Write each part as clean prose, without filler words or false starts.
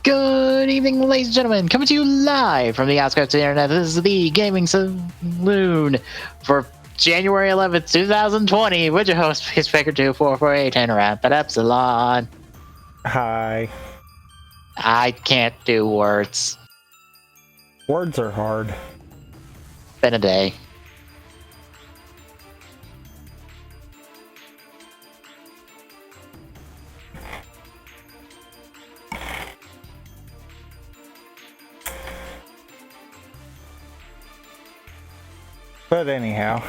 Good evening, ladies and gentlemen. Coming to you live from the outskirts of the internet. This is the Gaming Saloon for January 11th, 2020. With your host, Faker2448, and Rapid Epsilon. Hi. I can't do words. Words are hard. Been a day. But anyhow.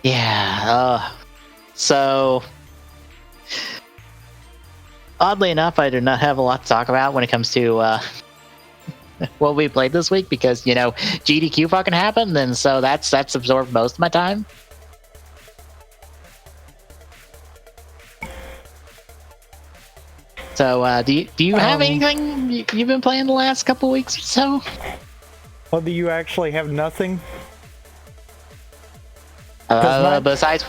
Yeah, so oddly enough, I do not have a lot to talk about when it comes to what we played this week because, you know, GDQ fucking happened, and so that's absorbed most of my time. So, do you have anything you've been playing the last couple weeks or so? Well, do you actually have nothing? Besides,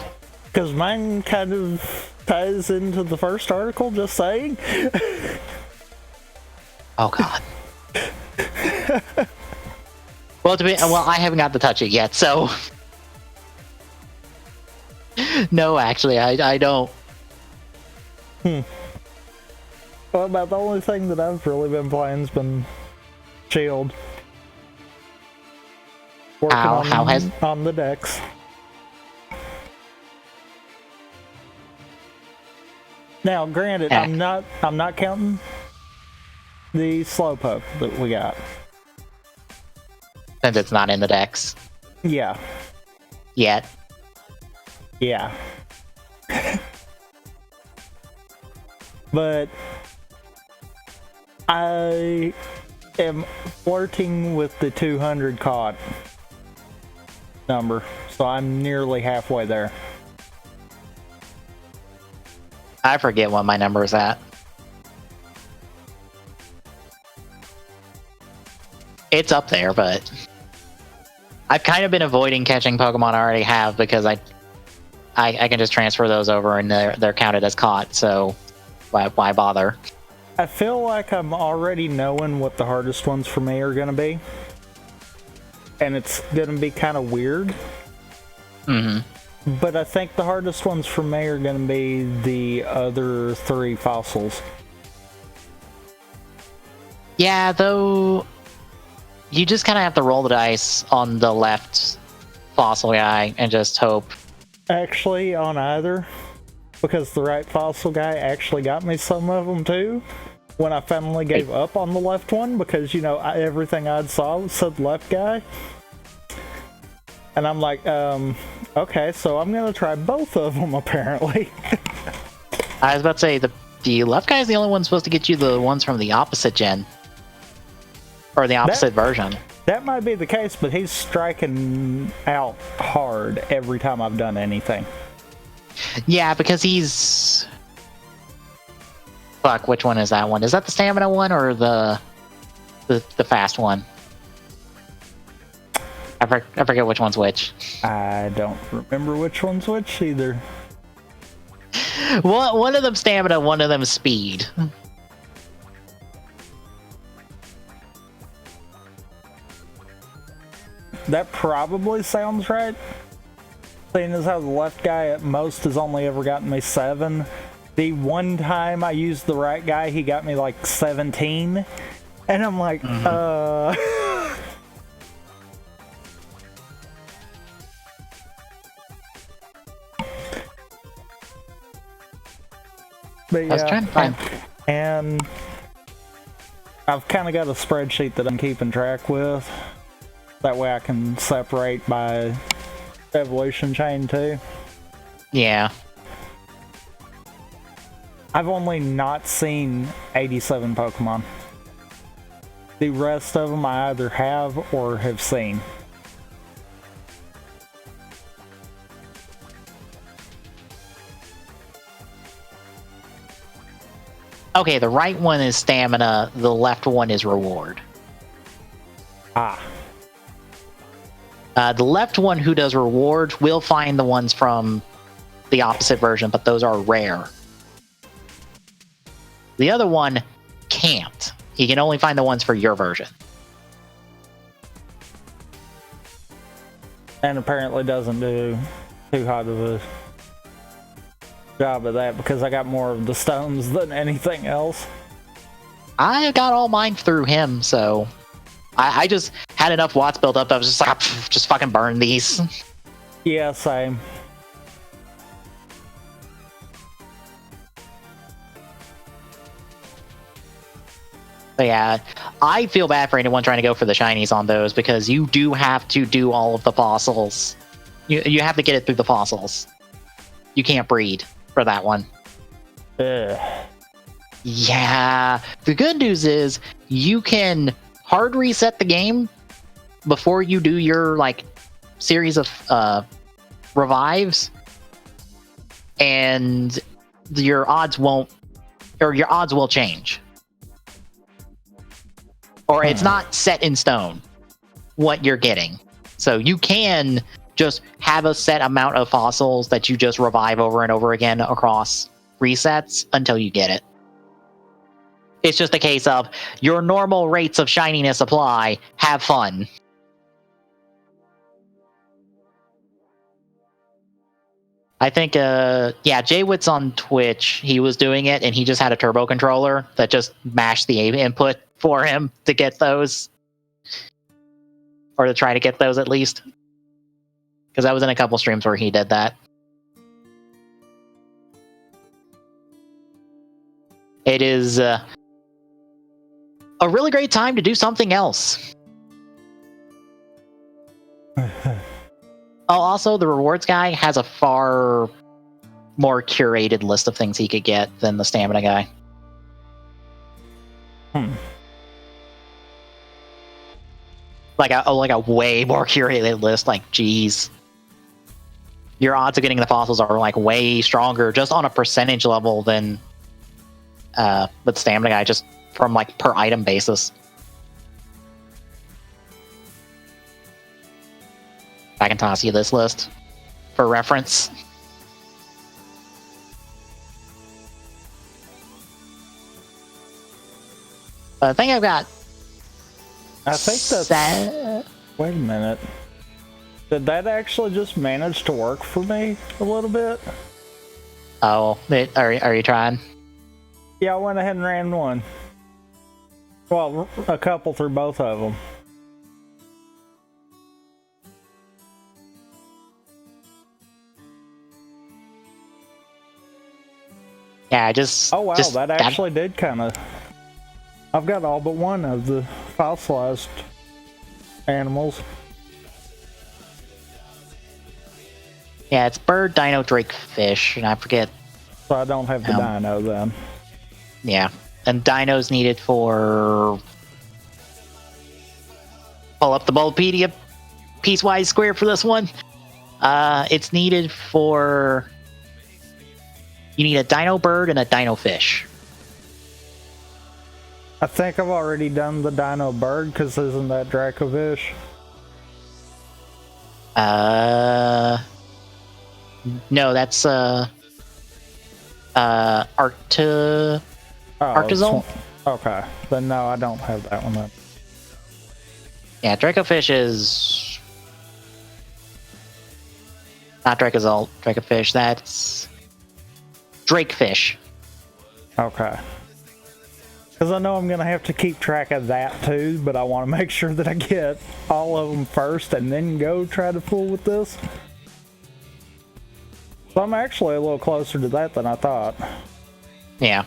because mine kind of ties into the first article. Just saying. Oh God. Well, I haven't got to touch it yet, so no, actually, I don't. Well, about the only thing that I've really been playing's been Shield. Working on the decks. Now, granted, I'm not counting the Slowpoke that we got. Since it's not in the decks. Yeah. Yet. Yeah. But I am flirting with the 200 caught number, so I'm nearly halfway there. I forget what my number is at. It's up there, but I've kind of been avoiding catching Pokemon I already have because I can just transfer those over and they're counted as caught, so why bother? I feel like I'm already knowing what the hardest ones for me are going to be. And it's going to be kind of weird. Mm-hmm. But I think the hardest ones for me are going to be the other 3 fossils. Yeah, though you just kind of have to roll the dice on the left fossil guy and just hope. Actually, on either. Because the right fossil guy actually got me some of them too. When I finally gave up on the left one, because, you know, everything I'd saw said left guy. And I'm like, okay, so I'm gonna try both of them, apparently. I was about to say, the left guy is the only one supposed to get you the ones from the opposite gen. Or the opposite version. That might be the case, but he's striking out hard every time I've done anything. Yeah, because he's... Fuck, which one is that one? Is that the stamina one or the fast one? I forget which one's which. I don't remember which one's which either. One of them stamina, one of them speed. That probably sounds right. Seeing as how the left guy at most has only ever gotten me 7. The one time I used the right guy, he got me like 17. And I'm like, But yeah, I was trying to find... And I've kind of got a spreadsheet that I'm keeping track with. That way I can separate by evolution chain too. Yeah. I've only not seen 87 Pokemon. The rest of them I either have or have seen. Okay, the right one is stamina, the left one is reward. Ah. The left one who does rewards will find the ones from the opposite version, but those are rare. The other one can't. He can only find the ones for your version. And apparently doesn't do too hot of a job of that because I got more of the stones than anything else. I got all mine through him, so I just had enough watts built up. I was just like, just fucking burn these. Yeah, same. But yeah, I feel bad for anyone trying to go for the shinies on those because you do have to do all of the fossils. You have to get it through the fossils. You can't breed for that one. Ugh. Yeah. The good news is you can hard reset the game before you do your like series of revives, and your odds will change. Or it's not set in stone what you're getting. So you can just have a set amount of fossils that you just revive over and over again across resets until you get it. It's just a case of your normal rates of shininess apply. Have fun. I think, Jaywit's on Twitch. He was doing it, and he just had a turbo controller that just mashed the input for him to get those. Or to try to get those, at least. Because I was in a couple streams where he did that. It is a really great time to do something else. Oh, also, the rewards guy has a far more curated list of things he could get than the stamina guy. Like a way more curated list. Like, geez, your odds of getting the fossils are like way stronger just on a percentage level than the stamina guy, just from like per item basis. I can toss you this list for reference. I think I've got. I think that's. Wait a minute. Did that actually just manage to work for me a little bit? Oh, are you trying? Yeah, I went ahead and ran one. Well, a couple through both of them. Yeah, just. Oh wow, just that actually did kind of. I've got all but one of the fossilized animals. Yeah, it's bird, dino, drake, fish, and I forget. So I don't have the dino then. Yeah, and dino's needed for. Pull up the Bulbapedia piecewise square for this one. It's needed for. You need a dino bird and a dino fish. I think I've already done the dino bird, because isn't that Dracovish? No, that's Arctazol. Okay, then no, I don't have that one then. Yeah, Dracofish is not Dracozalt. Dracofish, that's Drakefish. Okay. Because I know I'm going to have to keep track of that too, but I want to make sure that I get all of them first and then go try to fool with this. So I'm actually a little closer to that than I thought. Yeah.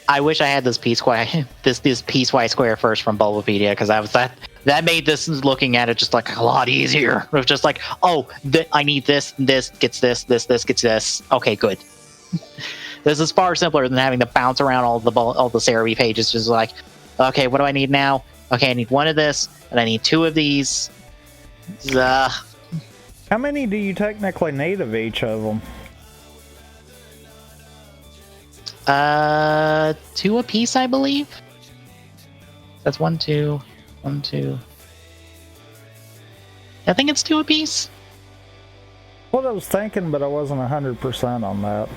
I wish I had this piecewise square first from Bulbapedia, because that made this looking at it just like a lot easier. It was just like, oh, I need this gets this gets this. Okay, good. This is far simpler than having to bounce around all the Cerebi pages. Just like, okay, what do I need now? Okay, I need one of this, and I need two of these. How many do you technically need of each of them? 2 apiece, I believe. That's 1, 2, 1, 2. I think it's 2 apiece. What I was thinking, but I wasn't 100% on that.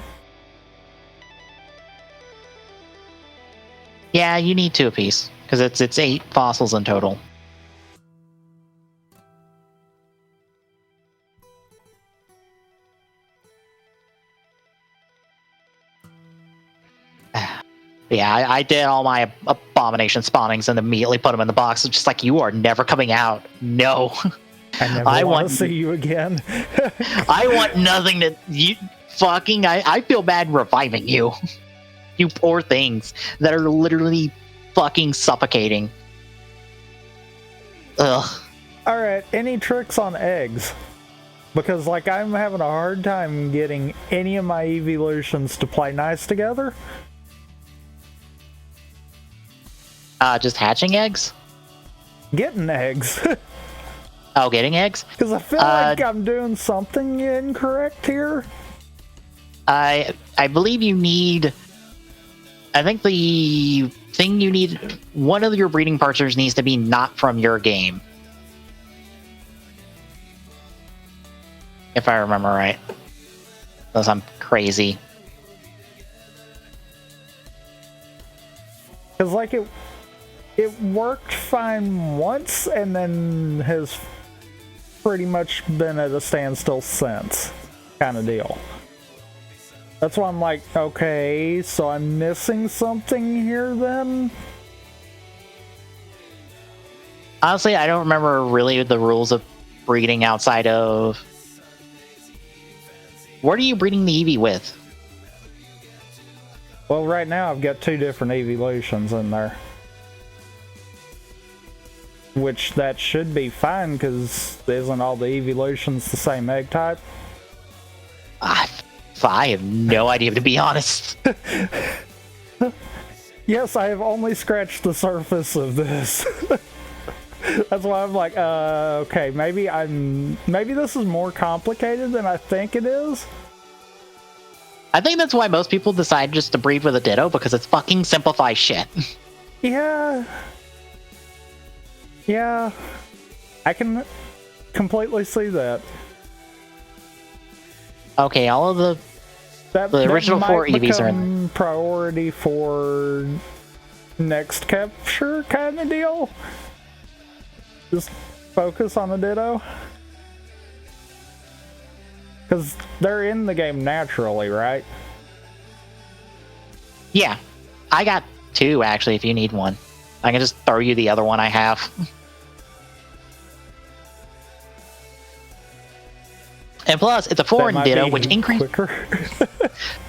Yeah, you need 2 apiece because it's 8 fossils in total. Yeah, I did all my abomination spawnings and immediately put them in the box. It's just like, you are never coming out. No. I never want to see you again. I want nothing to... You fucking... I feel bad reviving you. You poor things that are literally fucking suffocating. Ugh. Alright, any tricks on eggs? Because, like, I'm having a hard time getting any of my evolutions to play nice together. Just hatching eggs? Getting eggs. Oh, getting eggs? Because I feel like I'm doing something incorrect here. I believe you need... I think the thing you need... One of your breeding partners needs to be not from your game. If I remember right. Unless I'm crazy. Because, like, it worked fine once and then has pretty much been at a standstill since, kind of deal. That's why I'm like, okay, so I'm missing something here then? Honestly, I don't remember really the rules of breeding outside of... What are you breeding the Eevee with? Well, right now I've got 2 different evolutions in there. Which that should be fine, because isn't all the evolutions the same egg type? I have no idea, to be honest. Yes, I have only scratched the surface of this. That's why I'm like, okay, maybe this is more complicated than I think it is. I think that's why most people decide just to breed with a Ditto, because it's fucking simplifies shit. Yeah. Yeah. I can completely see that. Okay, all of the original 4 Eevees are in. Priority for next capture kind of deal. Just focus on the Ditto. Because they're in the game naturally, right? Yeah. I got 2, actually, if you need one. I can just throw you the other one I have. And plus, it's a foreign Ditto, which increases...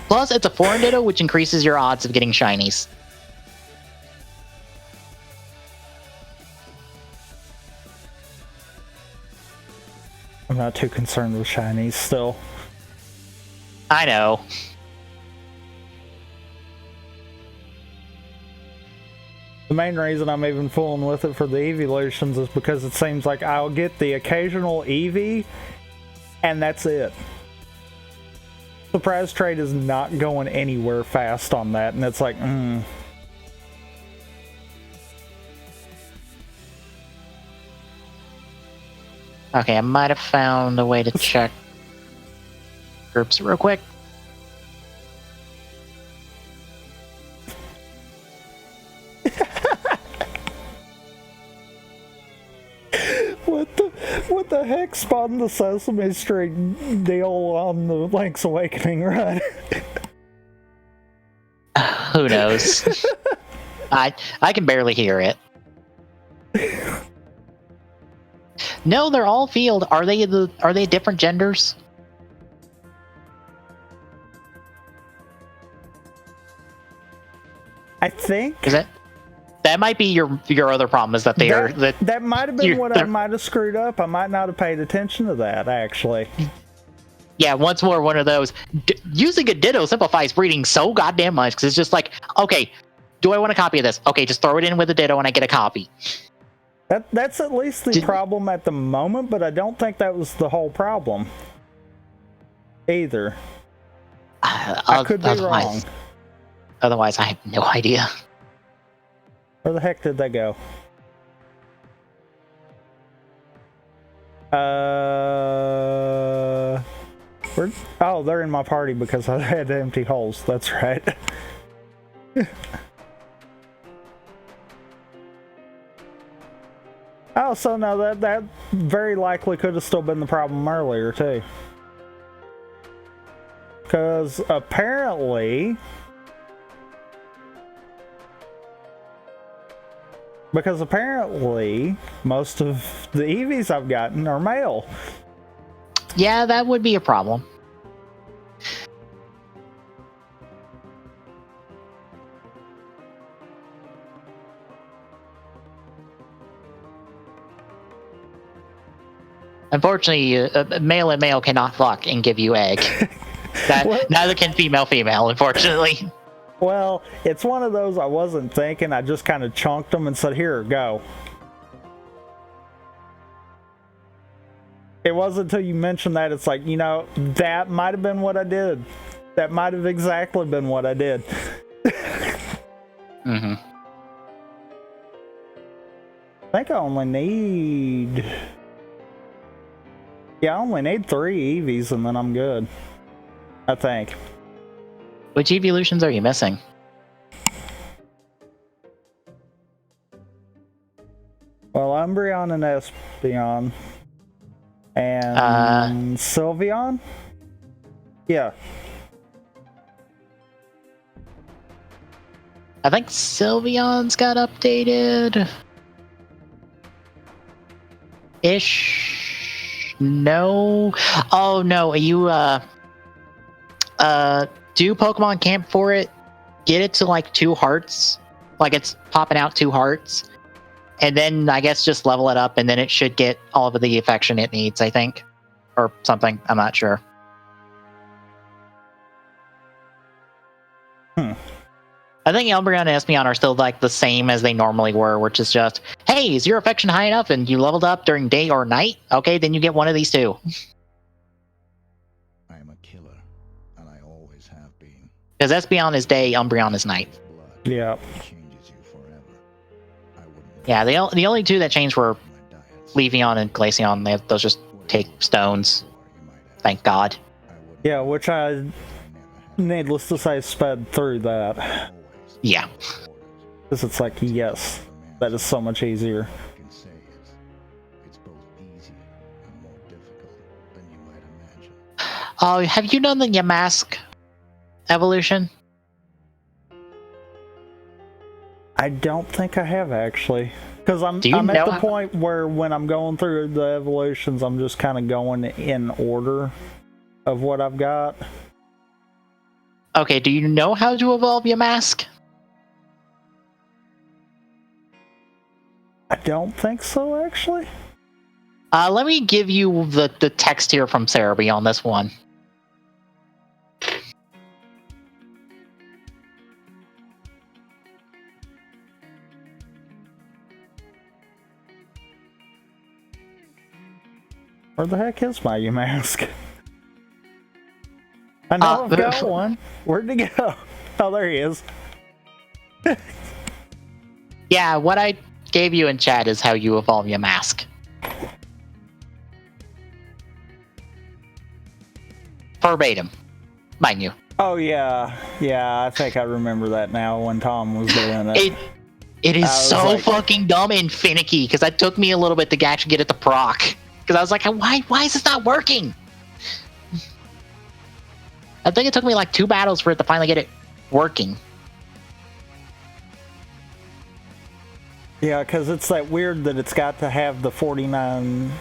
Plus, it's a foreign Ditto, which increases your odds of getting shinies. I'm not too concerned with shinies still. I know. The main reason I'm even fooling with it for the evolutions is because it seems like I'll get the occasional Eevee, and that's it. Surprise trade is not going anywhere fast on that, and it's like, Okay, I might have found a way to check groups real quick. What the heck spawned the Sesame Street deal on the Link's Awakening run? Who knows? I can barely hear it. No, they're all field. Are they different genders? I think. Is it? That might be your other problem, is that they are... That might have been what I might have screwed up. I might not have paid attention to that, actually. Yeah, once more, one of those. Using a Ditto simplifies breeding so goddamn much, because it's just like, okay, do I want a copy of this? Okay, just throw it in with a Ditto and I get a copy. That's at least the problem at the moment, but I don't think that was the whole problem. Either. I could be wrong. Otherwise, I have no idea. Where the heck did they go? Where? Oh, they're in my party because I had empty holes. That's right. Oh, so no, that very likely could have still been the problem earlier, too. Because apparently most of the EVs I've gotten are male. Yeah, that would be a problem. Unfortunately, male and male cannot fuck and give you egg. Neither can female, unfortunately. Well, it's one of those I wasn't thinking. I just kind of chunked them and said, here, go. It wasn't until you mentioned that it's like, that might have been what I did. That might have exactly been what I did. Mm-hmm. I think I only need... Yeah, I only need 3 EVs and then I'm good. I think. Which evolutions are you missing? Well, Umbreon and Espeon. And Sylveon? Yeah. I think Sylveon's got updated. Ish. No. Oh no, you do Pokemon Camp for it. Get it to like 2 hearts. Like it's popping out 2 hearts. And then I guess just level it up and then it should get all of the affection it needs, I think. Or something. I'm not sure. I think Umbreon and Espeon are still like the same as they normally were, which is just, hey, is your affection high enough and you leveled up during day or night? Okay, then you get one of these 2. I am a killer, and I always have been. Because Espeon is day, Umbreon is night. Yeah. Changes you forever. I wouldn't. Yeah, the only 2 that changed were Leafeon and Glaceon. Those just take stones. Thank God. Yeah, which I, needless to say, sped through that. Yeah. Because it's like, yes, that is so much easier. It's both easier and more difficult than you might imagine. Oh, have you done the Yamask evolution? I don't think I have, actually. Because I'm at the point where when I'm going through the evolutions, I'm just kind of going in order of what I've got. Okay, do you know how to evolve Yamask? I don't think so, actually. Let me give you the text here from Cerebi on this one. Where the heck is my Yamask? I know I've got one. Where'd he go? Oh, there he is. Yeah, what I gave you in chat is how you evolve Yamask. Verbatim, mind you. Oh yeah, I think I remember that now when Tom was doing it. It is so fucking dumb and finicky because that took me a little bit to actually get it to proc. Because I was like, why is this not working? I think it took me like 2 battles for it to finally get it working. Yeah, because it's that weird that it's got to have the 49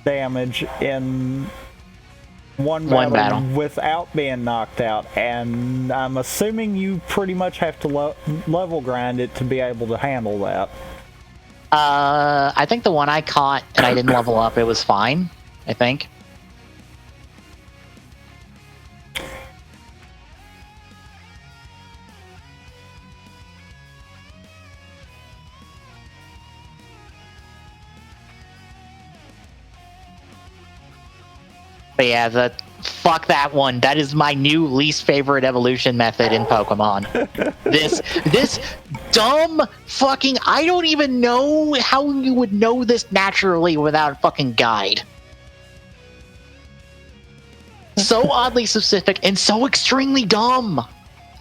damage in one battle without being knocked out, and I'm assuming you pretty much have to level grind it to be able to handle that. I think the one I caught and I didn't level up, it was fine, I think. But yeah, fuck that one. That is my new least favorite evolution method in Pokemon. This dumb fucking... I don't even know how you would know this naturally without a fucking guide. So oddly specific and so extremely dumb.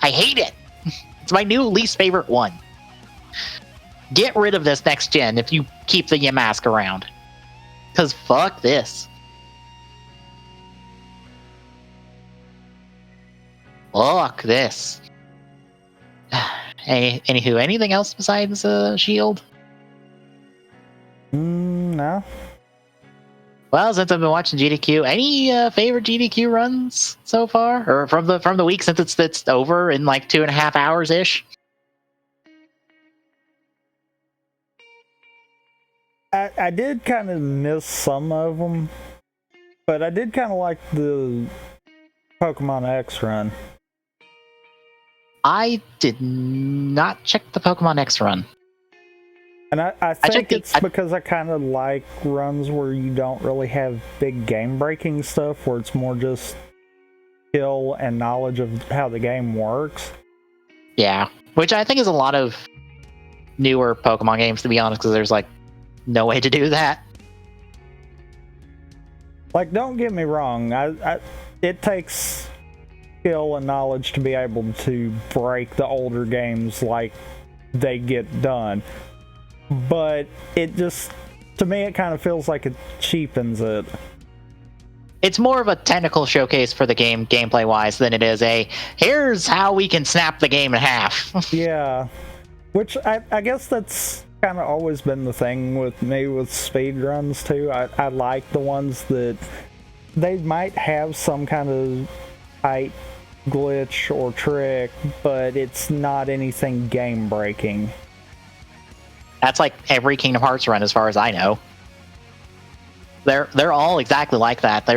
I hate it. It's my new least favorite one. get rid of this next gen if you keep the Yamask around. Because fuck this. Fuck this. Anywho, anything else besides Shield? No. Well, since I've been watching GDQ, any favorite GDQ runs so far, or from the week since it's over in like 2.5 hours ish? I did kind of miss some of them, but I did kind of like the Pokemon X run. I did not check the Pokemon X run. And I think it's because I kind of like runs where you don't really have big game-breaking stuff, where it's more just skill and knowledge of how the game works. Yeah, which I think is a lot of newer Pokemon games, to be honest, because there's like no way to do that. Like, don't get me wrong, it takes skill and knowledge to be able to break the older games like they get done. But it just, to me, it kind of feels like it cheapens it. It's more of a technical showcase for the game, gameplay-wise, than it is a, here's how we can snap the game in half. Yeah. Which, I guess that's kind of always been the thing with me with speedruns, too. I like the ones that they might have some kind of tight glitch or trick, but it's not anything game-breaking. That's like every Kingdom Hearts run, as far as I know. They're all exactly like that.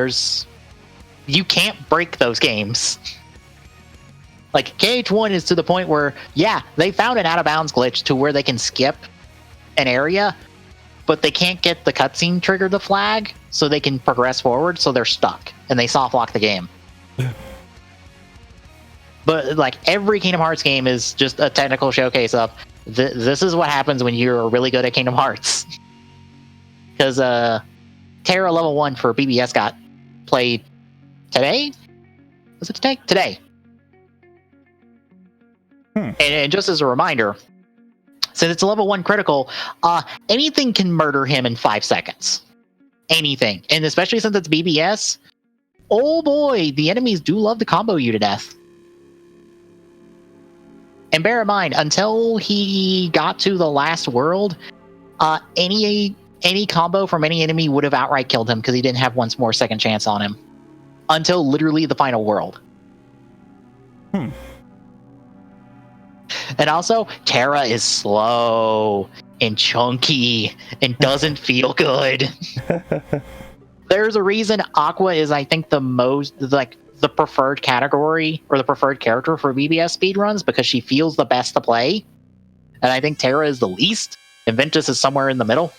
You can't break those games. Like KH1 is to the point where, yeah, they found an out of bounds glitch to where they can skip an area, but they can't get the cutscene trigger the flag, so they can progress forward. So they're stuck and they soft lock the game. But like every Kingdom Hearts game is just a technical showcase of this is what happens when you're really good at Kingdom Hearts. Because Terra level 1 for BBS got played today? Was it today? Today. And just as a reminder, since it's a level 1 critical, anything can murder him in 5 seconds. Anything. And especially since it's BBS, oh boy, the enemies do love to combo you to death. And bear in mind, until he got to the last world, any combo from any enemy would have outright killed him because he didn't have once more second chance on him. Until literally the final world. And also, Terra is slow and chunky and doesn't feel good. There's a reason Aqua is, I think, the preferred category or the preferred character for BBS speedruns, because she feels the best to play. And I think Terra is the least. And Ventus is somewhere in the middle.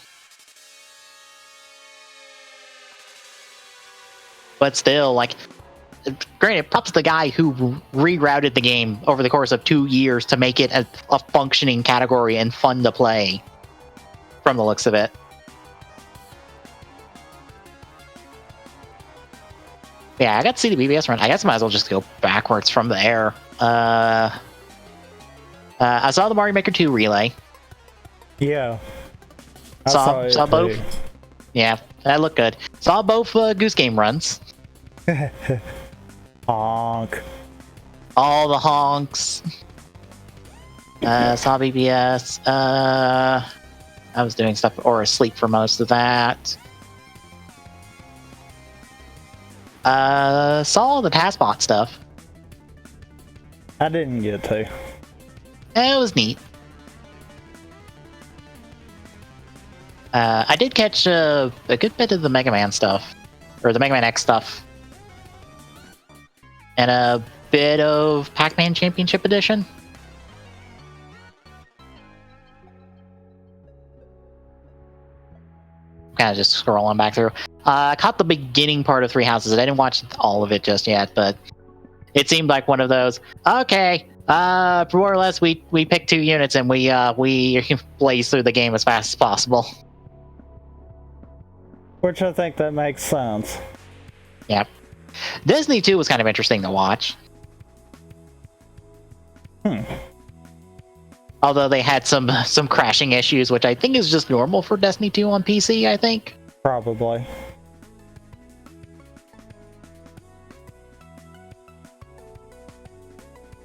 But still, like, granted, props to the guy who rerouted the game over the course of 2 years to make it a functioning category and fun to play, from the looks of it. Yeah, I got to see the BBS run. I guess I might as well just go backwards from there. I saw the Mario Maker 2 relay. Yeah. Saw both. Yeah, that looked good. Saw both Goose Game runs. Honk. All the honks. Saw BBS. I was doing stuff or asleep for most of that. Saw the TASBot stuff. I didn't get to. It was neat. I did catch a good bit of the Mega Man stuff, or the Mega Man X stuff, and a bit of Pac-Man Championship Edition. Kind of just scrolling back through. I caught the beginning part of Three Houses. I didn't watch all of it just yet, but it seemed like one of those. Okay, more or less, we pick 2 units and we blaze through the game as fast as possible. Which I think that makes sense. Yeah. Disney 2 was kind of interesting to watch. Although they had some crashing issues, which I think is just normal for Destiny 2 on PC, I think. Probably.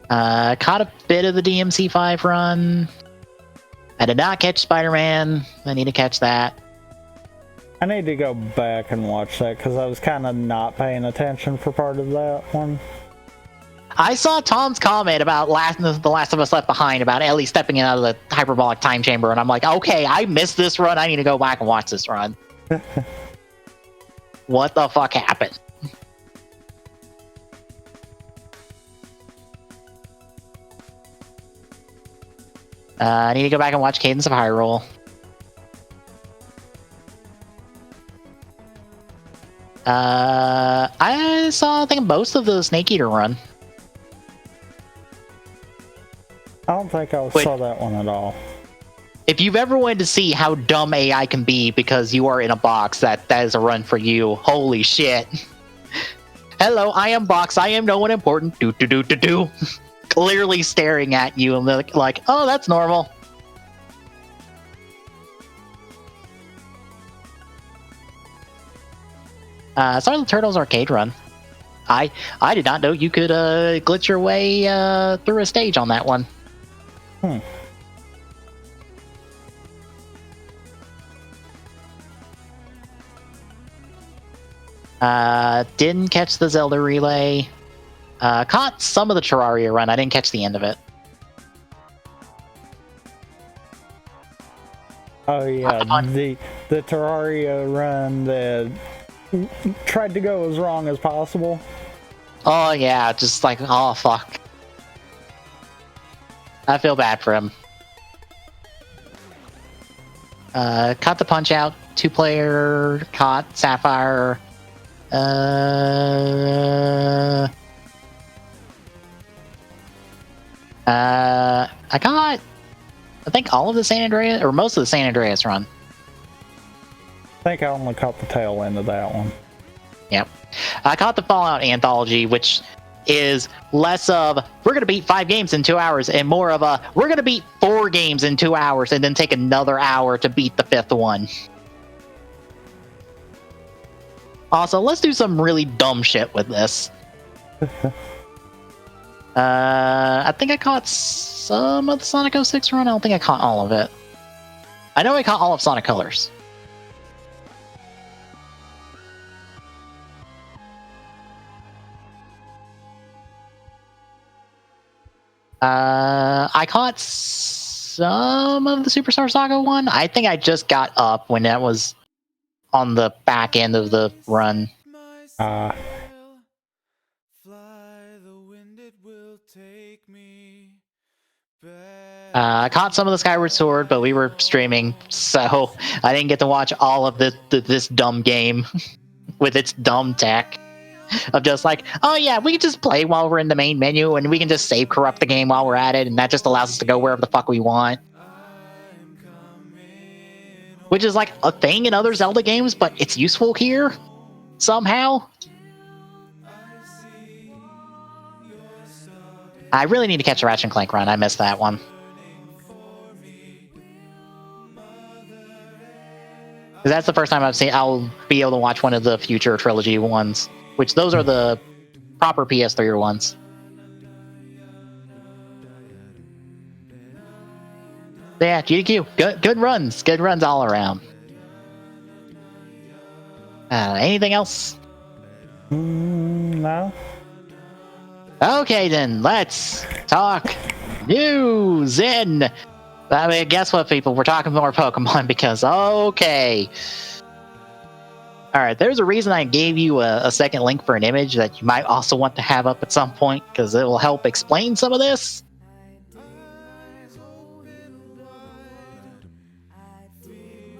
Caught a bit of the DMC5 run. I did not catch Spider-Man. I need to catch that. I need to go back and watch that because I was kind of not paying attention for part of that one. I saw Tom's comment about The Last of Us Left Behind about Ellie stepping out of the hyperbolic time chamber, and I'm like, okay, I missed this run. I need to go back and watch this run. What the fuck happened? I need to go back and watch Cadence of Hyrule. I saw, I think, most of the Snake Eater run. I don't think I saw that one at all. If you've ever wanted to see how dumb AI can be because you are in a box, that is a run for you. Holy shit. Hello, I am Box. I am no one important. Do do do do do. Clearly staring at you and like, oh, that's normal. Sorry, the Turtles arcade run. I did not know you could glitch your way through a stage on that one. Didn't catch the Zelda relay. Caught some of the Terraria run. I didn't catch the end of it. Oh yeah, the Terraria run that tried to go as wrong as possible. Oh yeah, just like, oh fuck. I feel bad for him. Caught the Punch Out 2-player. Caught Sapphire. I got, I think, all of the San Andreas, or most of the San Andreas run. I think I only caught the tail end of that one. Yep. I caught the Fallout Anthology, which is less of, we're going to beat 5 games in 2 hours, and more of a, we're going to beat 4 games in 2 hours, and then take another hour to beat the 5th one. Also, let's do some really dumb shit with this. I think I caught some of the Sonic 06 run. I don't think I caught all of it. I know I caught all of Sonic Colors. I caught some of the Superstar Saga one. I think I just got up when that was on the back end of the run. I caught some of the Skyward Sword, but we were streaming, so I didn't get to watch all of this dumb game with its dumb tech of just like, oh yeah, we can just play while we're in the main menu, and we can just save corrupt the game while we're at it, and that just allows us to go wherever the fuck we want. Which is like a thing in other Zelda games, but it's useful here somehow. I really need to catch a Ratchet & Clank run. I missed that one. That's the first time I'll be able to watch one of the future trilogy ones, which those are the proper PS3 ones. Yeah, GDQ, good runs all around. Anything else? No. Okay then, let's talk news. I mean, guess what, people? We're talking more Pokemon because, okay. Alright, there's a reason I gave you a second link for an image that you might also want to have up at some point, because it will help explain some of this.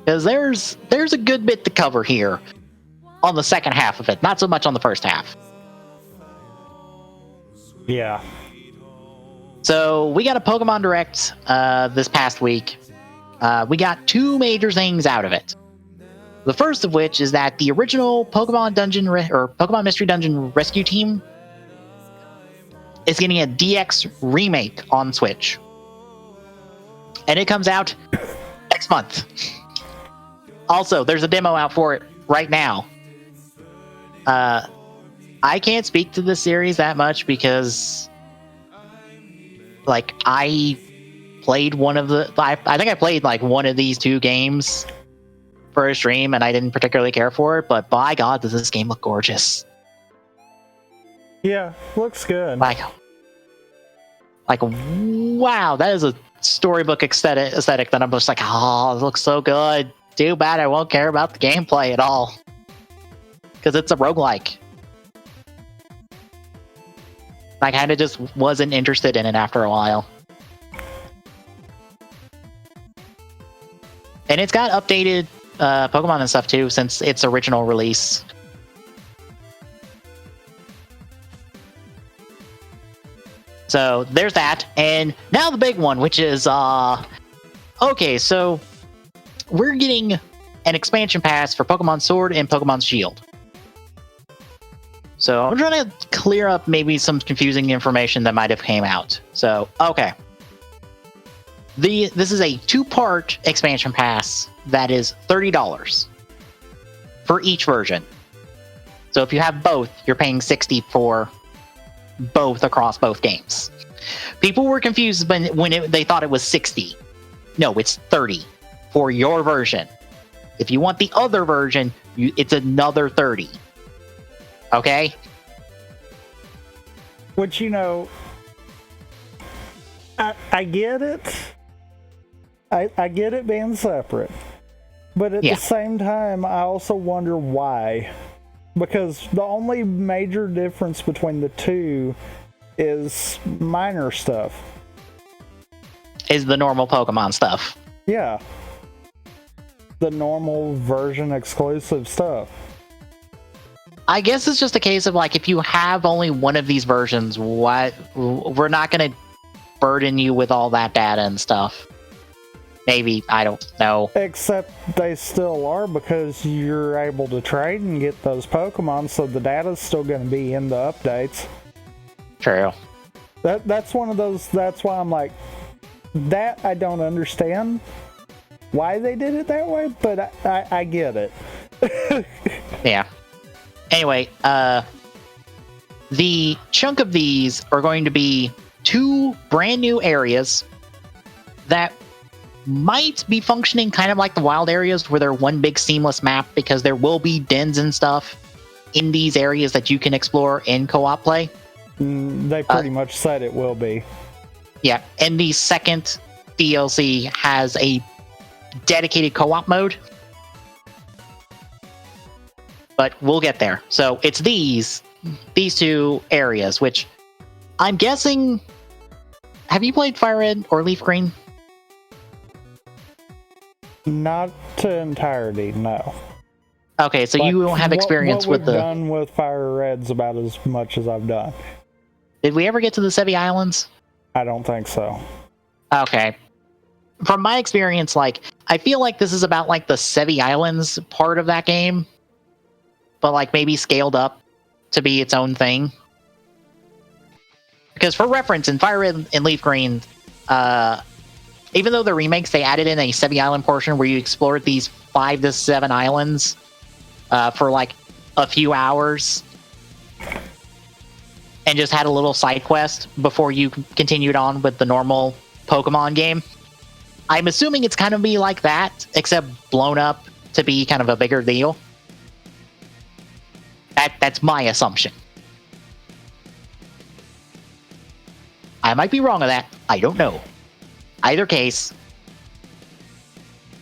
Because there's a good bit to cover here on the second half of it, not so much on the first half. Yeah. So we got a Pokemon Direct this past week. We got 2 major things out of it. The first of which is that the original Pokemon Dungeon or Pokemon Mystery Dungeon Rescue Team is getting a DX remake on Switch. and it comes out next month. Also, there's a demo out for it right now. I can't speak to the series that much because, like, I played one of the. I think I played like one of these two games for a stream, and I didn't particularly care for it. But by God, does this game look gorgeous? Yeah, looks good. Like wow, that is a storybook aesthetic that I'm just like, oh, it looks so good. Too bad I won't care about the gameplay at all. Because it's a roguelike. I kind of just wasn't interested in it after a while. And it's got updated Pokemon and stuff too since its original release. So there's that. And now the big one, which is okay, so we're getting an expansion pass for Pokemon Sword and Pokemon Shield. So I'm trying to clear up maybe some confusing information that might have came out. So, okay. This is a 2-part expansion pass that is $30 for each version. So if you have both, you're paying $60 for both across both games. People were confused when they thought it was $60. No, it's $30 for your version. If you want the other version, it's another $30. Okay? Which, you know, I get it. I get it being separate. But at the same time, I also wonder why. Because the only major difference between the two is minor stuff. Is the normal Pokemon stuff. Yeah. The normal version exclusive stuff. I guess it's just a case of, like, if you have only one of these versions, we're not going to burden you with all that data and stuff. Maybe, I don't know. Except they still are, because you're able to trade and get those Pokemon, so the data's still going to be in the updates. True. That's one of those, that's why I'm like, that I don't understand why they did it that way, but I get it. Yeah. Anyway, the chunk of these are going to be 2 brand new areas that might be functioning kind of like the wild areas, where they're one big seamless map, because there will be dens and stuff in these areas that you can explore in co-op play. They pretty much said it will be. Yeah, and the second DLC has a dedicated co-op mode. But we'll get there. So it's these 2 areas, which I'm guessing... Have you played Fire Red or Leaf Green? Not to entirety, no. Okay, so you don't have experience with the... What we've done with Fire Red's about as much as I've done. Did we ever get to the Sevi Islands? I don't think so. Okay. From my experience, like, I feel like this is about, like, the Sevi Islands part of that game, but, like, maybe scaled up to be its own thing. Because for reference, in Fire Red and Leaf Green, even though the remakes, they added in a Sevi Island portion where you explored these 5 to 7 islands for, like, a few hours, and just had a little side quest before you continued on with the normal Pokemon game. I'm assuming it's kind of be like that, except blown up to be kind of a bigger deal. That's my assumption. I might be wrong on that. I don't know. Either case,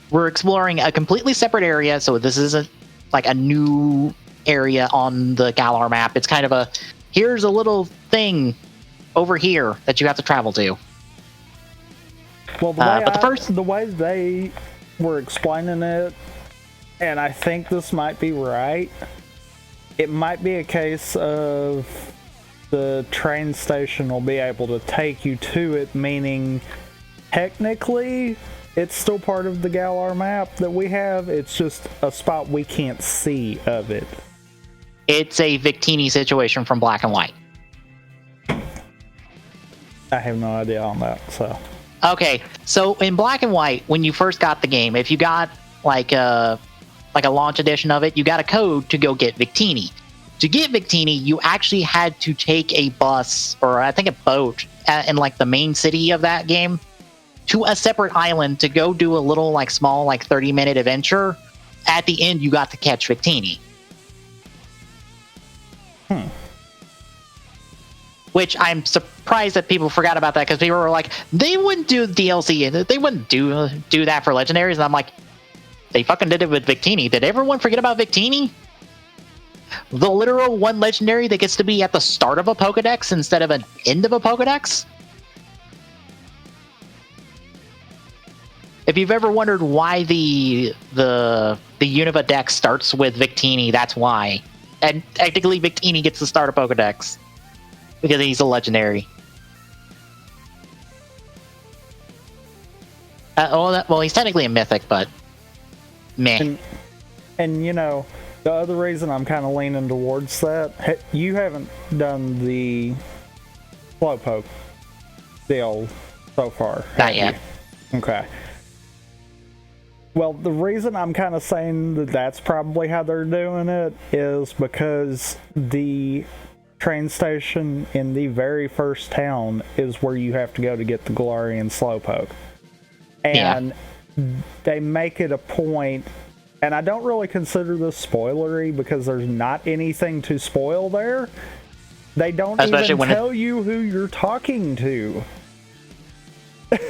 we're exploring a completely separate area, so this isn't like a new area on the Galar map. It's kind of a, here's a little thing over here that you have to travel to. Well, the way they were explaining it, and I think this might be right, it might be a case of the train station will be able to take you to it, meaning technically it's still part of the Galar map that we have. It's just a spot we can't see of it. It's a Victini situation from Black and White. I have no idea on that, so... Okay, so in Black and White, when you first got the game, if you got like a launch edition of it, you got a code to go get Victini. To get Victini, you actually had to take a bus or I think a boat in like the main city of that game to a separate island to go do a little like small like 30-minute adventure. At the end, you got to catch Victini. Which I'm surprised that people forgot about that because people were like, they wouldn't do DLC, they wouldn't do that for Legendaries, and I'm like, they fucking did it with Victini. Did everyone forget about Victini? The literal one Legendary that gets to be at the start of a Pokedex instead of an end of a Pokedex? If you've ever wondered why the Unova deck starts with Victini, that's why. And technically Victini gets to start a Pokedex. Because he's a legendary. Well, he's technically a mythic, but meh. And you know, the other reason I'm kind of leaning towards that, you haven't done the Slowpoke deal so far. Not yet. Okay. Well, the reason I'm kind of saying that that's probably how they're doing it is because the train station in the very first town is where you have to go to get the Galarian Slowpoke. And they make it a point, and I don't really consider this spoilery because there's not anything to spoil there. They don't even tell you who you're talking to.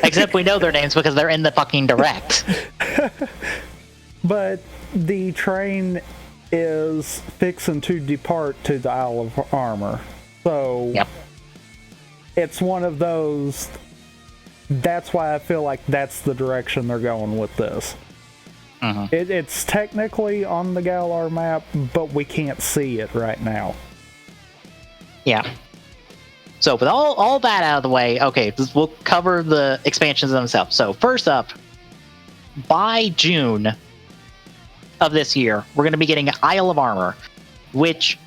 Except we know their names because they're in the fucking direct. But the train is fixing to depart to the Isle of Armor. So it's one of those. That's why I feel like that's the direction they're going with this. It's technically on the Galar map, but we can't see it right now. Yeah. So with all that out of the way, okay, we'll cover the expansions themselves. So first up, by June of this year, we're going to be getting Isle of Armor, which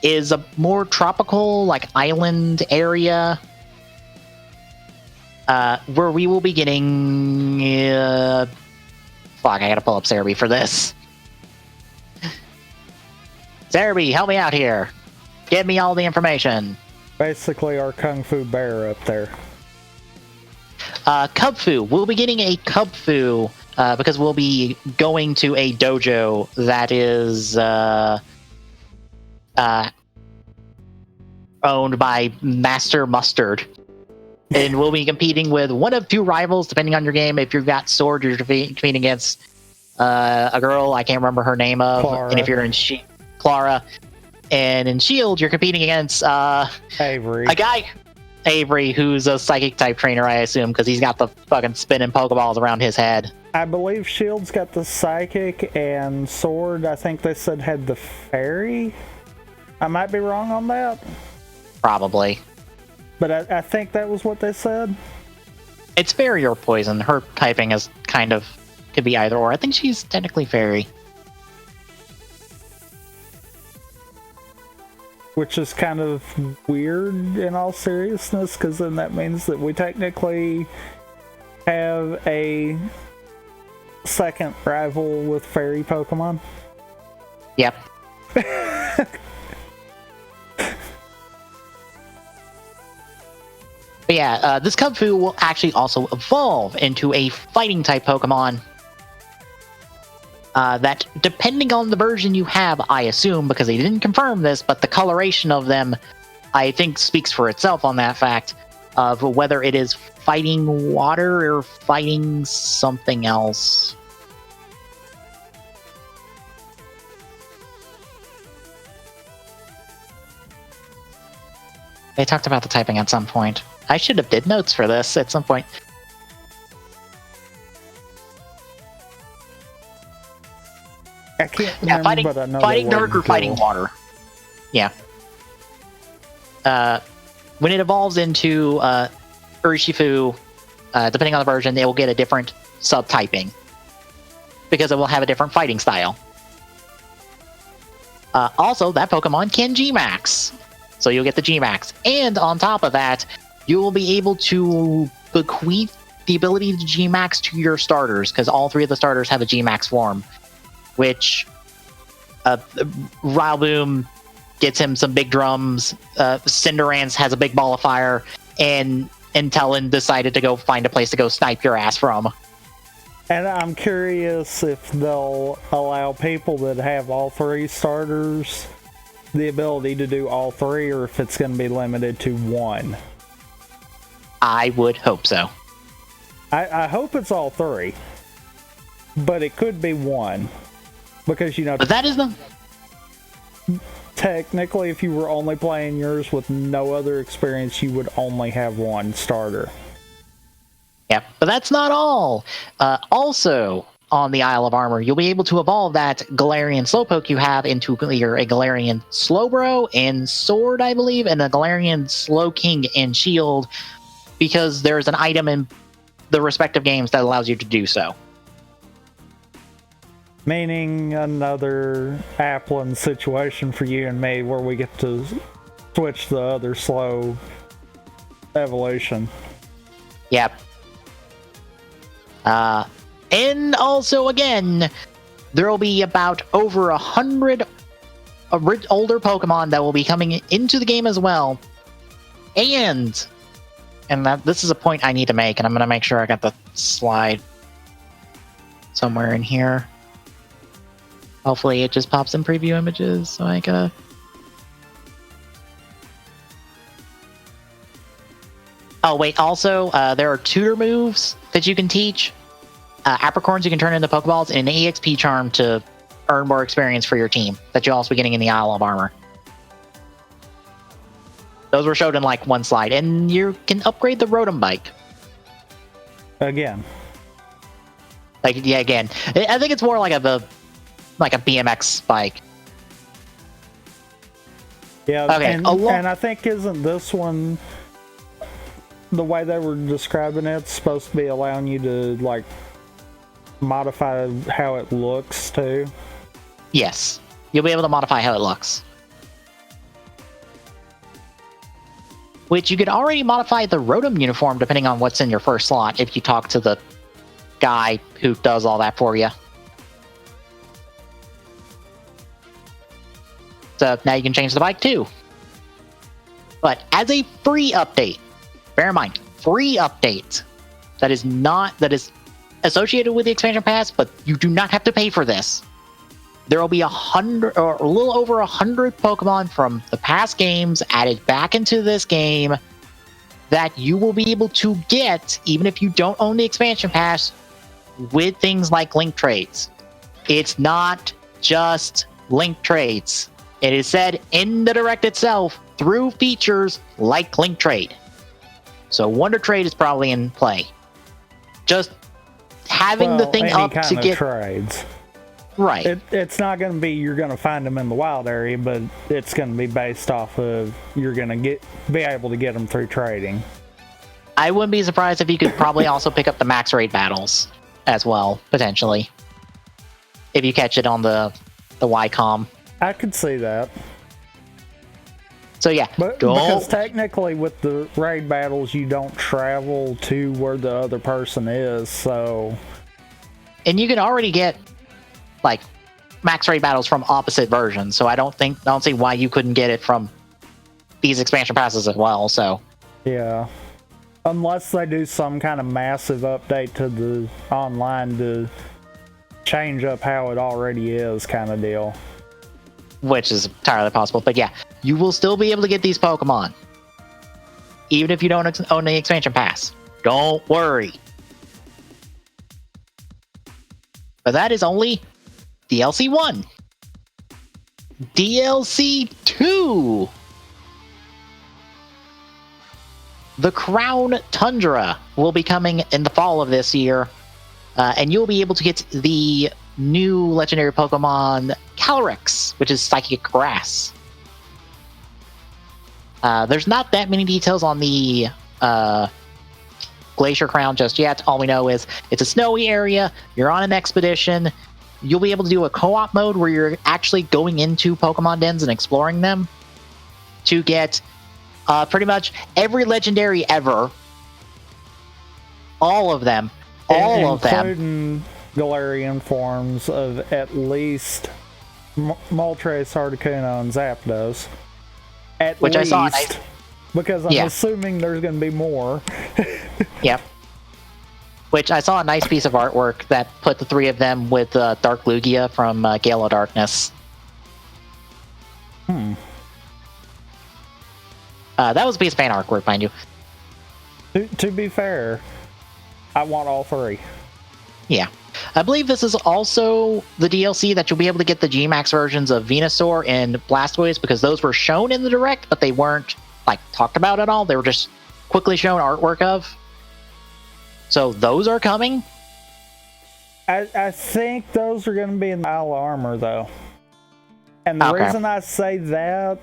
is a more tropical, like, island area where we will be getting... fuck, I gotta pull up Cerebi for this. Cerebi, help me out here. Give me all the information. Basically our Kung Fu bear up there. Cubfu. We'll be getting a Cubfu because we'll be going to a dojo that is owned by Master Mustard. And we'll be competing with one of two rivals, depending on your game. If you've got Sword, you're competing against a girl I can't remember her name of. Clara. And if you're in Clara. And in Shield, you're competing against Avery. A guy, Avery, who's a psychic type trainer, I assume, because he's got the fucking spinning Pokeballs around his head. I believe Shield's got the psychic, and Sword, I think they said, had the fairy. I might be wrong on that. Probably. But I think that was what they said. It's fairy or poison. Her typing is kind of, could be either or. I think she's technically fairy. Which is kind of weird in all seriousness, because then that means that we technically have a second rival with fairy Pokemon. Yep. But yeah, this Cubfu will actually also evolve into a fighting type Pokemon. That, depending on the version you have, I assume, because they didn't confirm this, but the coloration of them, I think, speaks for itself on that fact of whether it is fighting water or fighting something else. They talked about the typing at some point. I should have did notes for this at some point. I can't remember, fighting, but I know fighting dark or fighting water. Yeah. When it evolves into Urshifu, depending on the version, it will get a different subtyping because it will have a different fighting style. Also, that Pokemon can G-Max, so you'll get the G-Max. And on top of that, you will be able to bequeath the ability to G-Max to your starters, because all 3 of the starters have a G-Max form, which Rileboom gets him some big drums, Cinderace has a big ball of fire, and Talon decided to go find a place to go snipe your ass from. And I'm curious if they'll allow people that have all 3 starters the ability to do all 3, or if it's going to be limited to 1. I would hope so. I hope it's all 3, but it could be 1, because But that is the... technically, if you were only playing yours with no other experience, you would only have 1 starter. Yep, but that's not all. Also, on the Isle of Armor, you'll be able to evolve that Galarian Slowpoke you have into either a Galarian Slowbro and Sword, I believe, and a Galarian Slowking and Shield, because there's an item in the respective games that allows you to do so. Meaning another Applin situation for you and me, where we get to switch the other slow evolution. Yep. And also, again, there will be about over 100 older Pokemon that will be coming into the game as well. And that this is a point I need to make, and I'm going to make sure I got the slide somewhere in here. Hopefully it just pops in preview images, so I can... Oh, wait, also, there are tutor moves that you can teach. Apricorns you can turn into Pokeballs, and an EXP charm to earn more experience for your team that you'll also be getting in the Isle of Armor. Those were showed in like one slide, and you can upgrade the Rotom bike. Again. Like, yeah, again. I think it's more like a BMX bike. Yeah, okay, and I think isn't this one, the way they were describing it's supposed to be allowing you to, like, modify how it looks, too? Yes. You'll be able to modify how it looks. Which you could already modify the Rotom uniform depending on what's in your first slot if you talk to the guy who does all that for you. So now you can change the bike too. But as a free update, bear in mind, free update that is associated with the expansion pass, but you do not have to pay for this. There will be 100 or a little over 100 Pokemon from the past games added back into this game that you will be able to get even if you don't own the expansion pass with things like link trades. It's not just link trades. It is said in the Direct itself through features like link trade. So Wonder Trade is probably in play. Just having the thing up to get trades. Right. It's not going to be you're going to find them in the wild area, but it's going to be based off of you're going to be able to get them through trading. I wouldn't be surprised if you could probably also pick up the max raid battles as well, potentially. If you catch it on the YCOM. I could see that. So yeah, because technically with the raid battles, you don't travel to where the other person is, so... And you can already get, like, max raid battles from opposite versions, so I don't see why you couldn't get it from these expansion passes as well, so... Yeah. Unless they do some kind of massive update to the online to change up how it already is kind of deal. Which is entirely possible, but yeah, you will still be able to get these Pokemon. Even if you don't own the expansion pass. Don't worry. But that is only DLC 1. DLC 2. The Crown Tundra will be coming in the fall of this year, and you'll be able to get the new legendary Pokemon Calyrex, which is Psychic Grass. There's not that many details on the Glacier Crown just yet. All we know is it's a snowy area, you're on an expedition, you'll be able to do a co-op mode where you're actually going into Pokemon dens and exploring them to get pretty much every legendary ever All of them. All of them. Including Galarian forms of at least Moltres, Articuno, and Zapdos. Which I saw. Because I'm assuming there's going to be more. Yep. Which I saw a nice piece of artwork that put the three of them with Dark Lugia from Gale of Darkness. That was a piece of fan artwork, mind you. To be fair, I want all three. Yeah. I believe this is also the DLC that you'll be able to get the G-Max versions of Venusaur and Blastoise, because those were shown in the Direct, but they weren't talked about at all. They were just quickly shown artwork of. So those are coming. I think those are going to be in Isle of Armor, though. And the reason I say that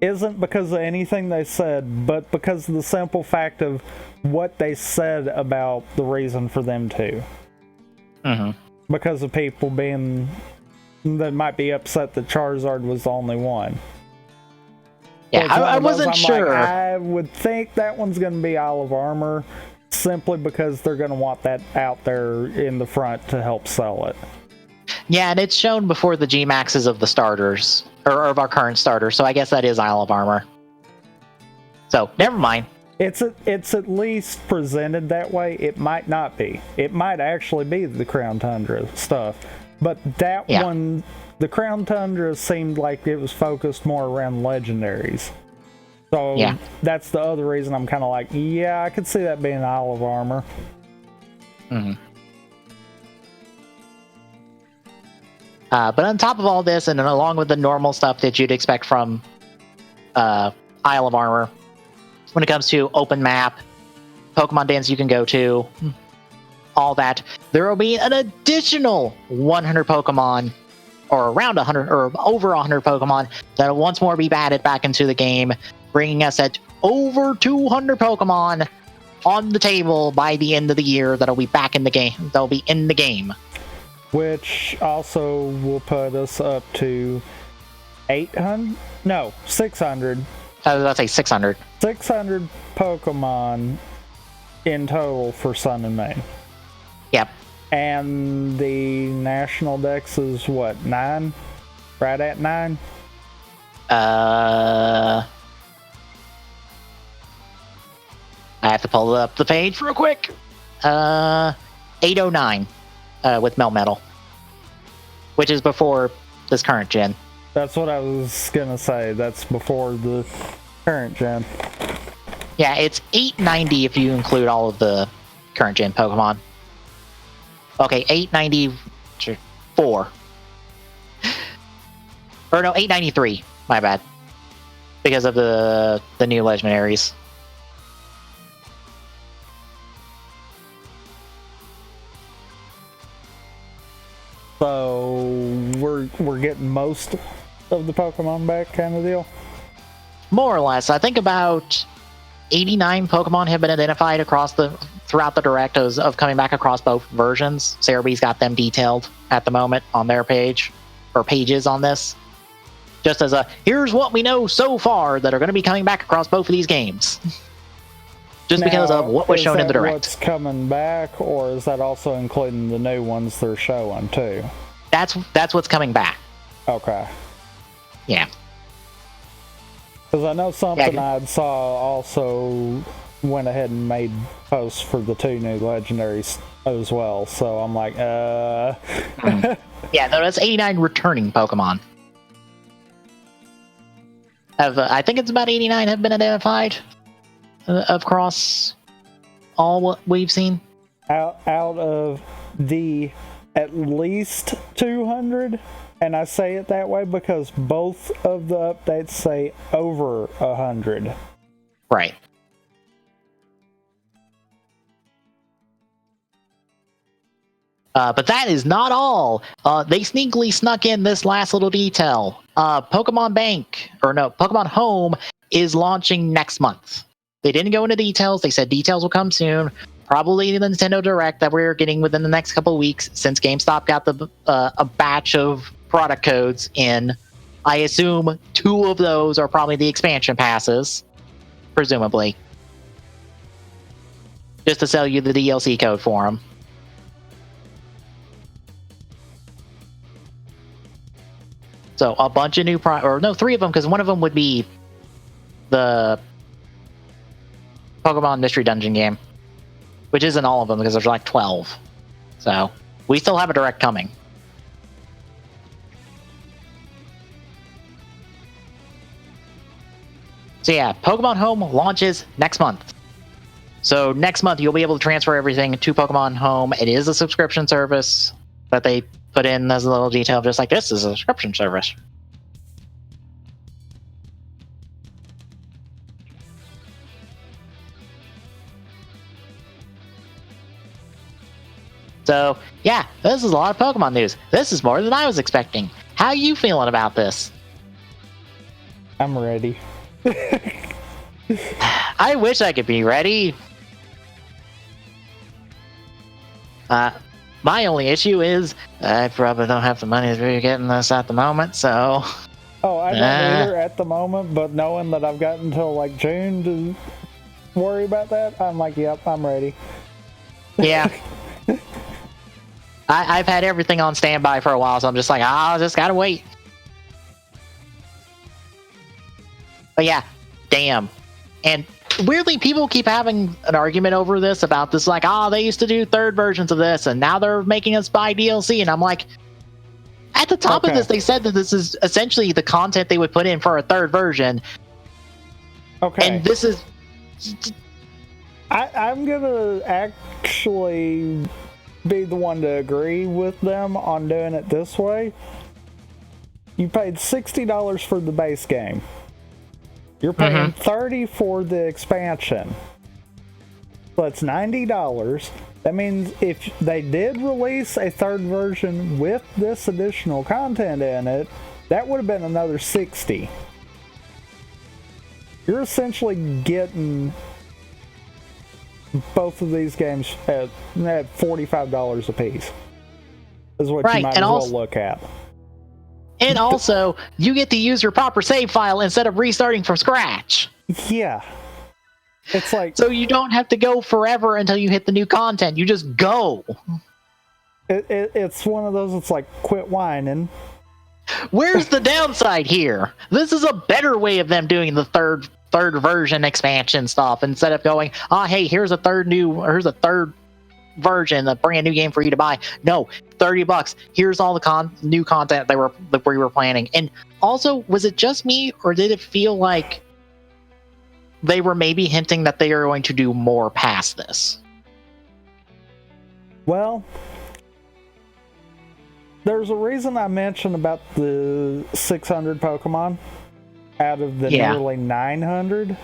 isn't because of anything they said, but because of the simple fact of what they said about the reason for them to. Because of people that might be upset that Charizard was the only one. Yeah, I wasn't sure. I would think that one's going to be Isle of Armor, simply because they're going to want that out there in the front to help sell it. Yeah, and it's shown before the G-Maxes of the starters, or of our current starters, so I guess that is Isle of Armor. So, never mind. It's at least presented that way. It might not be. It might actually be the Crown Tundra stuff. But that one, the Crown Tundra seemed like it was focused more around legendaries. So that's the other reason I'm kind of like, yeah, I could see that being Isle of Armor. But on top of all this, and along with the normal stuff that you'd expect from Isle of Armor, when it comes to open map, Pokemon dens you can go to, all that, there will be an additional 100 Pokemon, or around 100, or over 100 Pokemon, that will once more be added back into the game, bringing us at over 200 Pokemon on the table by the end of the year that'll be back in the game. They'll be in the game. Which also will put us up to 800? No, 600. I was about to say 600. 600 Pokemon in total for Sun and Moon. Yep. And the national dex is what, 9? Right at 9? I have to pull up the page real quick. 809 with Melmetal, which is before this current gen. That's what I was gonna say. That's before the current gen. Yeah, it's 890 if you include all of the current gen Pokemon. Okay, 894. Or no, 893. My bad. Because of the new legendaries. So we're getting most of the Pokemon back, kind of deal. More or less. I think about 89 Pokemon have been identified throughout the direct of coming back across both versions. Cerebee's got them detailed at the moment on their page, or pages on this. Just as here's what we know so far that are going to be coming back across both of these games. Just because of what was shown in the direct. What's coming back, or is that also including the new ones they're showing too? That's what's coming back. Okay. Yeah. Because I know something I saw also went ahead and made posts for the 2 new legendaries as well. So I'm like, Yeah, no, that's 89 returning Pokemon. I think it's about 89 have been identified across all what we've seen. Out of the at least 200, and I say it that way because both of the updates say over 100. Right. But that is not all. They sneakily snuck in this last little detail. Pokemon Home is launching next month. They didn't go into details. They said details will come soon. Probably the Nintendo Direct that we're getting within the next couple of weeks, since GameStop got a batch of product codes in. I assume 2 of those are probably the expansion passes, presumably. just to sell you the DLC code for them. So a bunch of new three of them, because one of them would be the Pokemon Mystery Dungeon game, which isn't all of them because there's like 12. So we still have a direct coming. So yeah, Pokemon Home launches next month. So next month you'll be able to transfer everything to Pokemon Home. It is a subscription service that they put in as a little detail, just like this is a subscription service. So yeah, this is a lot of Pokemon news. This is more than I was expecting. How are you feeling about this? I'm ready. I wish I could be ready. My only issue is I probably don't have the money to be getting this at the moment, so... Oh, I don't either at the moment, but knowing that I've got until like June to worry about that, I'm like, yep, I'm ready. Yeah. I've had everything on standby for a while, so I'm just like, I just gotta wait. But yeah, damn. And weirdly, people keep having an argument over this about this, like, they used to do third versions of this, and now they're making us buy DLC. And I'm like, at the top of this, they said that this is essentially the content they would put in for a third version. Okay. And this is... I'm gonna actually be the one to agree with them on doing it this way. You paid $60 for the base game. You're paying $30 for the expansion. So that's $90. That means if they did release a third version with this additional content in it, that would have been another $60. You're essentially getting both of these games at $45 a piece. Is what you might as well look at. And also, you get to use your proper save file instead of restarting from scratch. Yeah. It's like... So you don't have to go forever until you hit the new content. You just go. It's one of those, it's like, quit whining. Where's the downside here? This is a better way of them doing the third version expansion stuff, instead of going, hey, here's a third version, a brand new game for you to buy. No, $30. Here's all the new content that we were planning. And also, was it just me, or did it feel like they were maybe hinting that they are going to do more past this? Well, there's a reason I mentioned about the 600 Pokemon out of the nearly 900.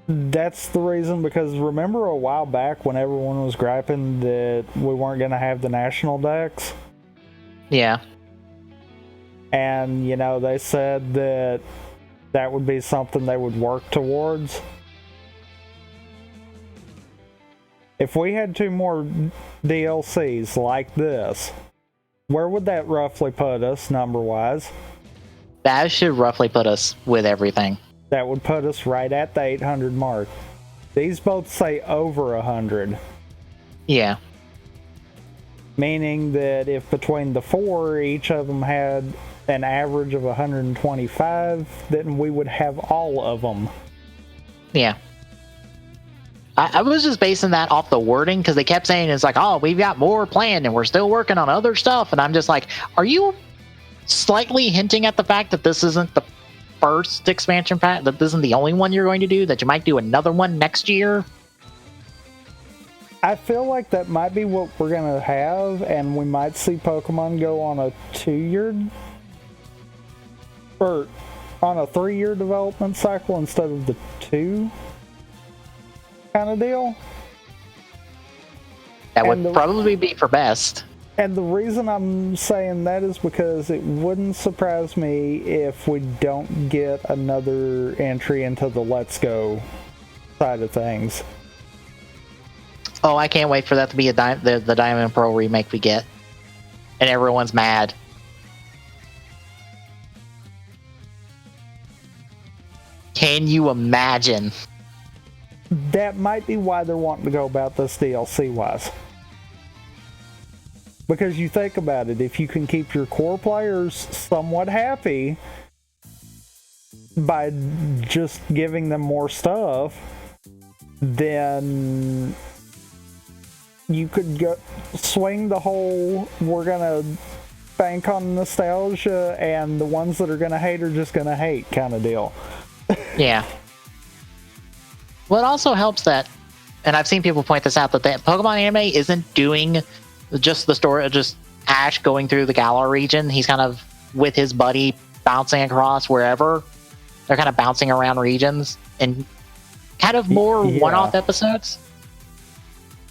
That's the reason, because remember a while back when everyone was griping that we weren't going to have the national decks? Yeah. And, they said that would be something they would work towards. If we had 2 more DLCs like this, where would that roughly put us, number-wise? That should roughly put us with everything. That would put us right at the 800 mark. These both say over 100. Yeah. Meaning that if between the 4, each of them had an average of 125, then we would have all of them. Yeah. I was just basing that off the wording, because they kept saying it's like, we've got more planned and we're still working on other stuff. And I'm just like, are you slightly hinting at the fact that this isn't the first expansion pack, that this isn't the only one you're going to do, that you might do another one next year? I feel like that might be what we're going to have, and we might see Pokemon go on a 2-year or on a 3-year development cycle instead of the 2 kind of deal. That would probably be for best. And the reason I'm saying that is because it wouldn't surprise me if we don't get another entry into the Let's Go side of things. Oh, I can't wait for that to be the Diamond Pearl remake we get. And everyone's mad. Can you imagine? that might be why they're wanting to go about this DLC wise. Because you think about it, if you can keep your core players somewhat happy by just giving them more stuff, then you could swing the whole, we're gonna bank on nostalgia and the ones that are gonna hate are just gonna hate kind of deal. Yeah. Well, it also helps that, and I've seen people point this out, that the Pokemon anime isn't doing just the story of just Ash going through the Galar region. He's kind of with his buddy bouncing across wherever. They're kind of bouncing around regions and kind of more one-off episodes.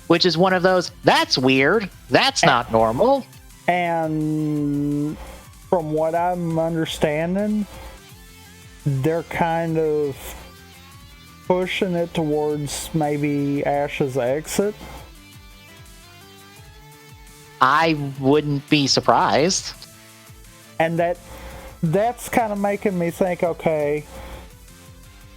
Which is one of those, that's weird. That's not normal. And from what I'm understanding, they're kind of pushing it towards maybe Ash's exit. I wouldn't be surprised. And that's kind of making me think, okay,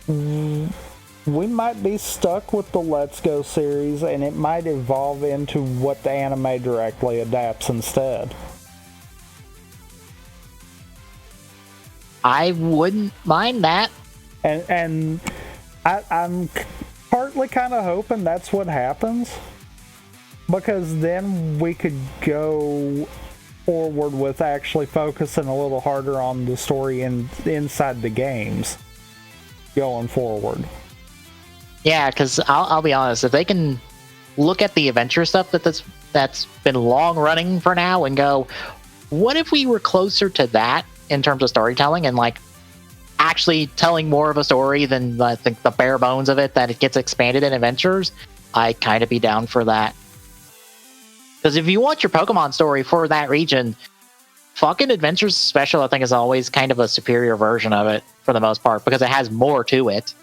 we might be stuck with the Let's Go series, and it might evolve into what the anime directly adapts instead. I wouldn't mind that. And I'm partly kind of hoping that's what happens, because then we could go forward with actually focusing a little harder on the story inside the games going forward. Yeah, because I'll be honest, if they can look at the adventure stuff that's been long running for now and go, what if we were closer to that in terms of storytelling and like actually telling more of a story than I think the bare bones of it that it gets expanded in adventures, I'd kind of be down for that. Because if you want your Pokemon story for that region, fucking Adventures Special I think is always kind of a superior version of it for the most part, because it has more to it.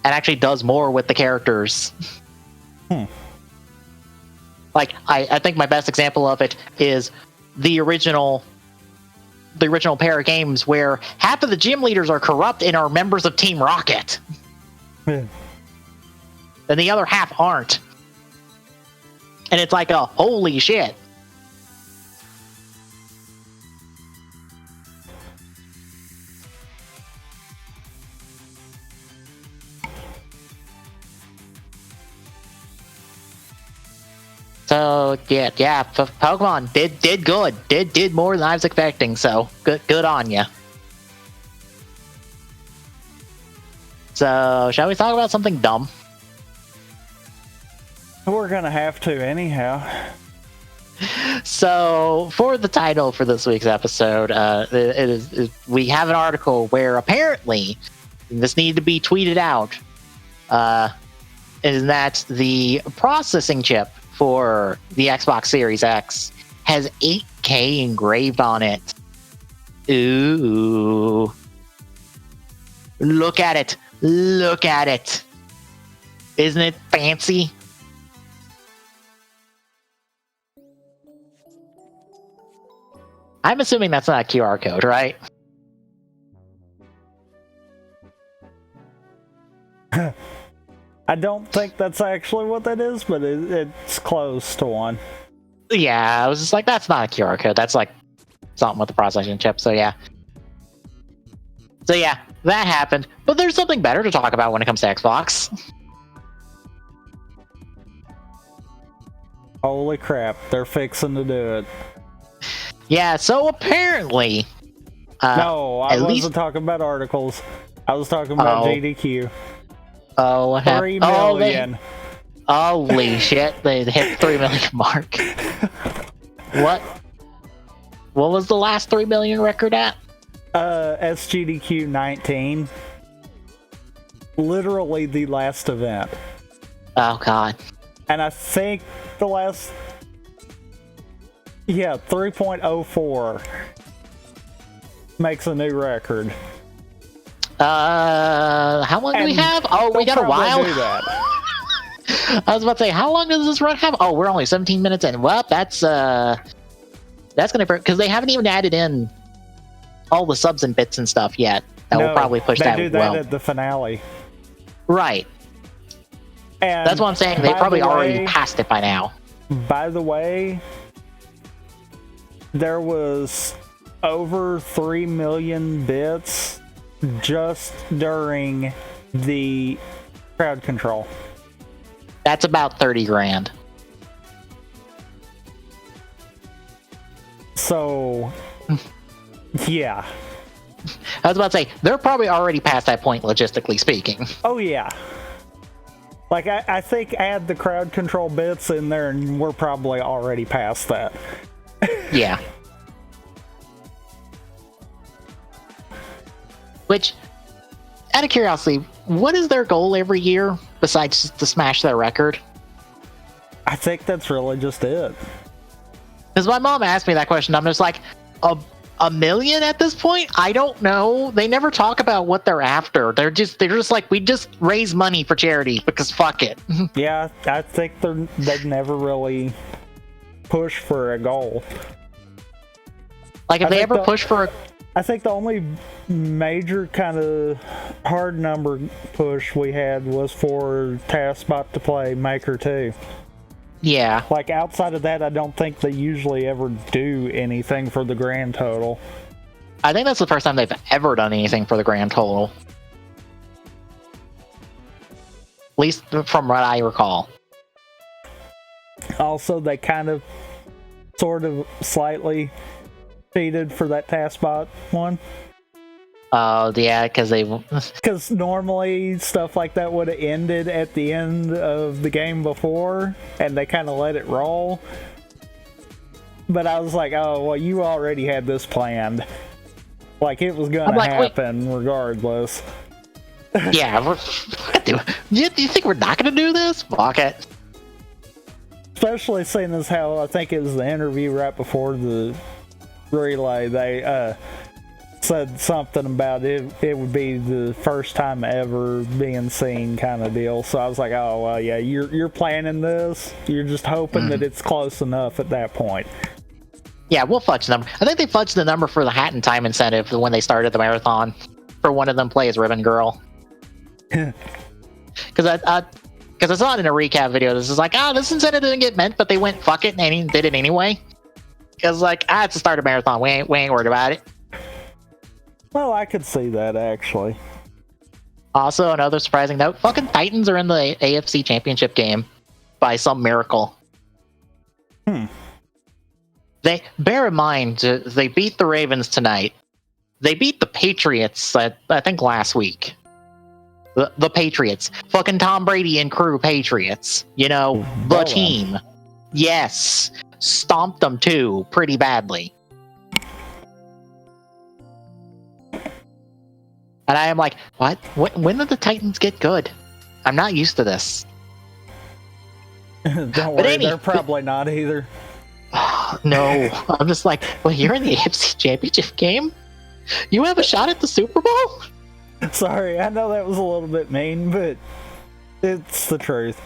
And actually does more with the characters. Like, I think my best example of it is the original pair of games where half of the gym leaders are corrupt and are members of Team Rocket. And the other half aren't. And it's like a holy shit. So yeah, Pokemon did good, did more than I was expecting. So good on you. So shall we talk about something dumb? We're gonna have to anyhow. So for the title for this week's episode, we have an article where apparently this needed to be tweeted out. Is that the processing chip for the Xbox Series X has 8K engraved on it. Ooh. Look at it. Look at it. Isn't it fancy? I'm assuming that's not a QR code, right? I don't think that's actually what that is, but it's close to one. Yeah, I was just like, that's not a QR code. That's like something with the processing chip. So yeah. That happened. But there's something better to talk about when it comes to Xbox. Holy crap, they're fixing to do it. Yeah, so apparently... no, I wasn't talking about articles. I was talking about GDQ. Oh, what happened? 3 million. Holy shit, they hit 3 million mark. What was the last 3 million record at? SGDQ 19. Literally the last event. Oh god. And I think the last... Yeah, 3.04 makes a new record. How long do we have? Oh, we got a while. Do that. I was about to say, how long does this run have? Oh, we're only 17 minutes in. Well, that's gonna, because they haven't even added in all the subs and bits and stuff yet. That will probably push that. They do that at the finale. Right. And That's what I'm saying. They by probably the already way- passed it by now. By the way, there was over 3 million bits just during the crowd control. That's about 30 grand. So, yeah. I was about to say, they're probably already past that point, logistically speaking. Oh, yeah. Like, I think add the crowd control bits in there and we're probably already past that. Yeah. Which, out of curiosity, what is their goal every year besides just to smash their record? I think that's really just it. Because my mom asked me that question. I'm just like, a million at this point? I don't know. They never talk about what they're after. They're just like, we just raise money for charity because fuck it. Yeah, I think they've never really pushed for a goal. Like if I they think ever push for a I think the only major kind of hard number push we had was for TaskBot to play Maker 2. yeah. Like, outside of that, I don't think they usually ever do anything for the grand total. I think that's the first time they've ever done anything for the grand total. At least from what I recall. Also, they kind of, sort of, slightly cheated for that TaskBot one. Oh, yeah, because they... Because normally, stuff like that would have ended at the end of the game before, and they kind of let it roll. But I was like, oh, well, you already had this planned. Like, it was gonna happen regardless. Yeah, do you think we're not gonna do this? Fuck it. Especially seeing as how, I think it was the interview right before the relay, they said something about it would be the first time ever being seen kind of deal. So I was like, oh, well, yeah, you're planning this. You're just hoping that it's close enough at that point. Yeah, we'll fudge the number. I think they fudged the number for the hat and time incentive when they started the marathon. For one of them play as Ribbon Girl. Because I saw it in a recap video. This is like, this incentive didn't get meant, but they went fuck it and did it anyway. Because like, it's the start of marathon. We ain't worried about it. Well, I could see that actually. Also, another surprising note: fucking Titans are in the AFC Championship game by some miracle. They bear in mind they beat the Ravens tonight. They beat the Patriots, I think, last week. The Patriots, fucking Tom Brady and crew Patriots. You know, the team. Yes, stomped them too, pretty badly. And I am like, what? When did the Titans get good? I'm not used to this. Don't worry, they're probably not either. No, I'm just like, well, you're in the AFC Championship game? You have a shot at the Super Bowl? Sorry, I know that was a little bit mean, but it's the truth.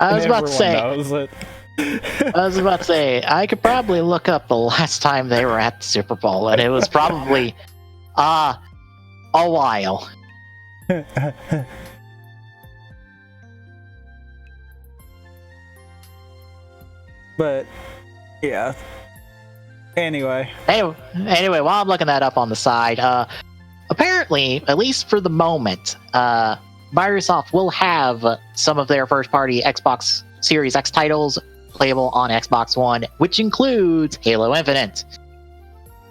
I was about to say, knows it. I was about to say, I could probably look up the last time they were at the Super Bowl, and it was probably a while. But yeah. Anyway, while I'm looking that up on the side, apparently, at least for the moment, Microsoft will have some of their first-party Xbox Series X titles playable on Xbox One, which includes Halo Infinite.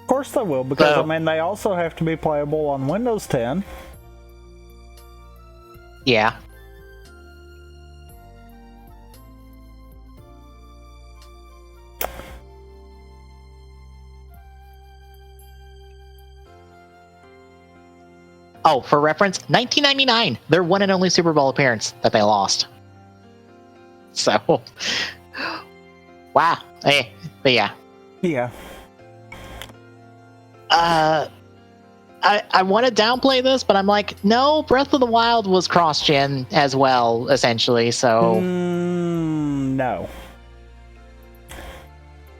of course they will, because I mean they also have to be playable on Windows 10. Yeah. Oh, for reference, 1999, their one and only Super Bowl appearance that they lost. So, wow. Hey, but yeah. Yeah. I want to downplay this, but I'm like, no, Breath of the Wild was cross-gen as well, essentially, so... No.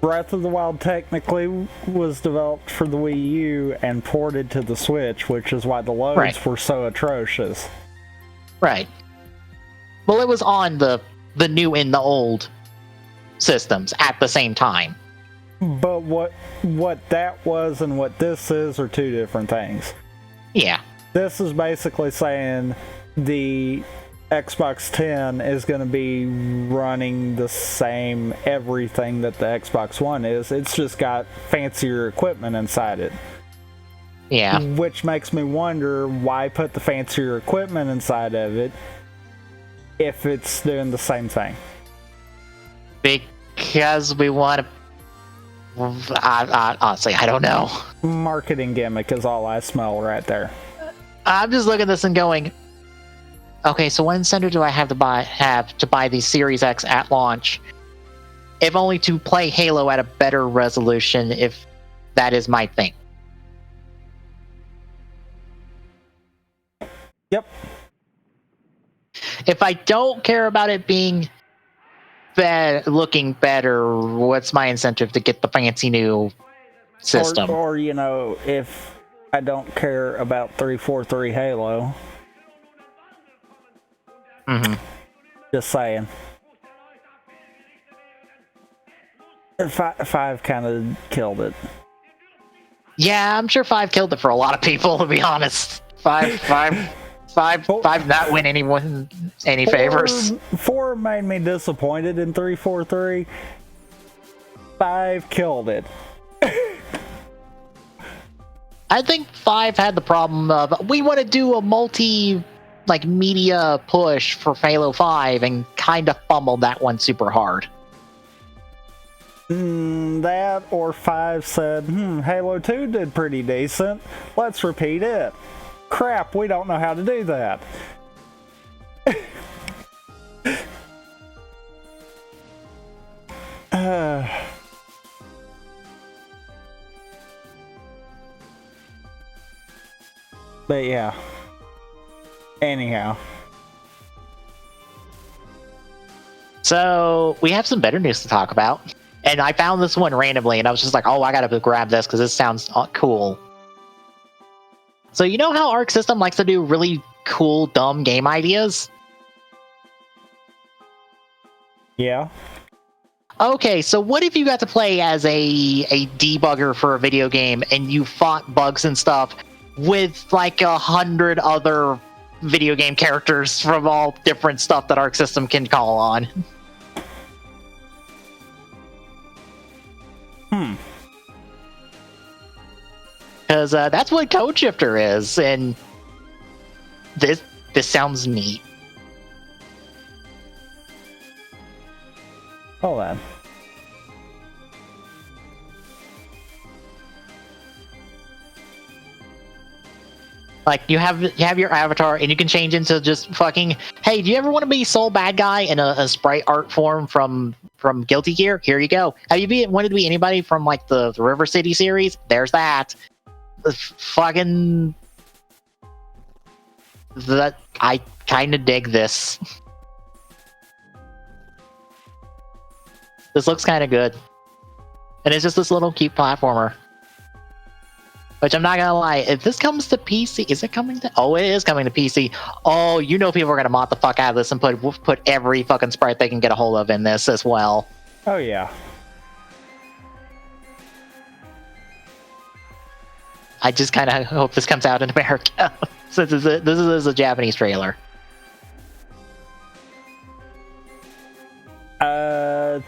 Breath of the Wild technically was developed for the Wii U and ported to the Switch, which is why the loads were so atrocious. Right. Well, it was on the new and the old systems at the same time. But what that was and what this is are two different things. Yeah. This is basically saying the Xbox 10 is going to be running the same everything that the Xbox One is. It's just got fancier equipment inside it. Yeah. Which makes me wonder why put the fancier equipment inside of it if it's doing the same thing. Because we want to... honestly, I don't know. Marketing gimmick is all I smell right there. I'm just looking at this and going, okay, so what incentive do I have to buy the Series X at launch, if only to play Halo at a better resolution, if that is my thing? Yep. If I don't care about it being looking better, what's my incentive to get the fancy new system? Or you know, if I don't care about 343 Halo. Mm-hmm. Just saying. 5 kind of killed it. Yeah, I'm sure 5 killed it for a lot of people, to be honest. 5 not win anyone any favors. 4 made me disappointed in 343. 5 killed it. I think 5 had the problem of, we want to do a media push for Halo 5 and kind of fumbled that one super hard. That or 5 said, Halo 2 did pretty decent. Let's repeat it. Crap, we don't know how to do that. But yeah. Anyhow. So, we have some better news to talk about. And I found this one randomly, and I was just like, oh, I gotta grab this because this sounds cool. So, you know how Arc System likes to do really cool, dumb game ideas? Yeah. Okay, so what if you got to play as a debugger for a video game and you fought bugs and stuff with like 100 other video game characters from all different stuff that Arc System can call on? Because that's what Code Shifter is, and this sounds neat. Hold on. Like, you have your avatar, and you can change into just fucking, hey, do you ever want to be Soul Bad Guy in a sprite art form from Guilty Gear? Here you go. Have you wanted to be anybody from, like, the River City series? There's that. Fucking... I kind of dig this. This looks kind of good. And it's just this little cute platformer. Which I'm not gonna lie, if this comes to PC, is it coming to... Oh, it is coming to PC. Oh, you know people are gonna mod the fuck out of this and put every fucking sprite they can get a hold of in this as well. Oh, yeah. I just kind of hope this comes out in America, since this is a Japanese trailer.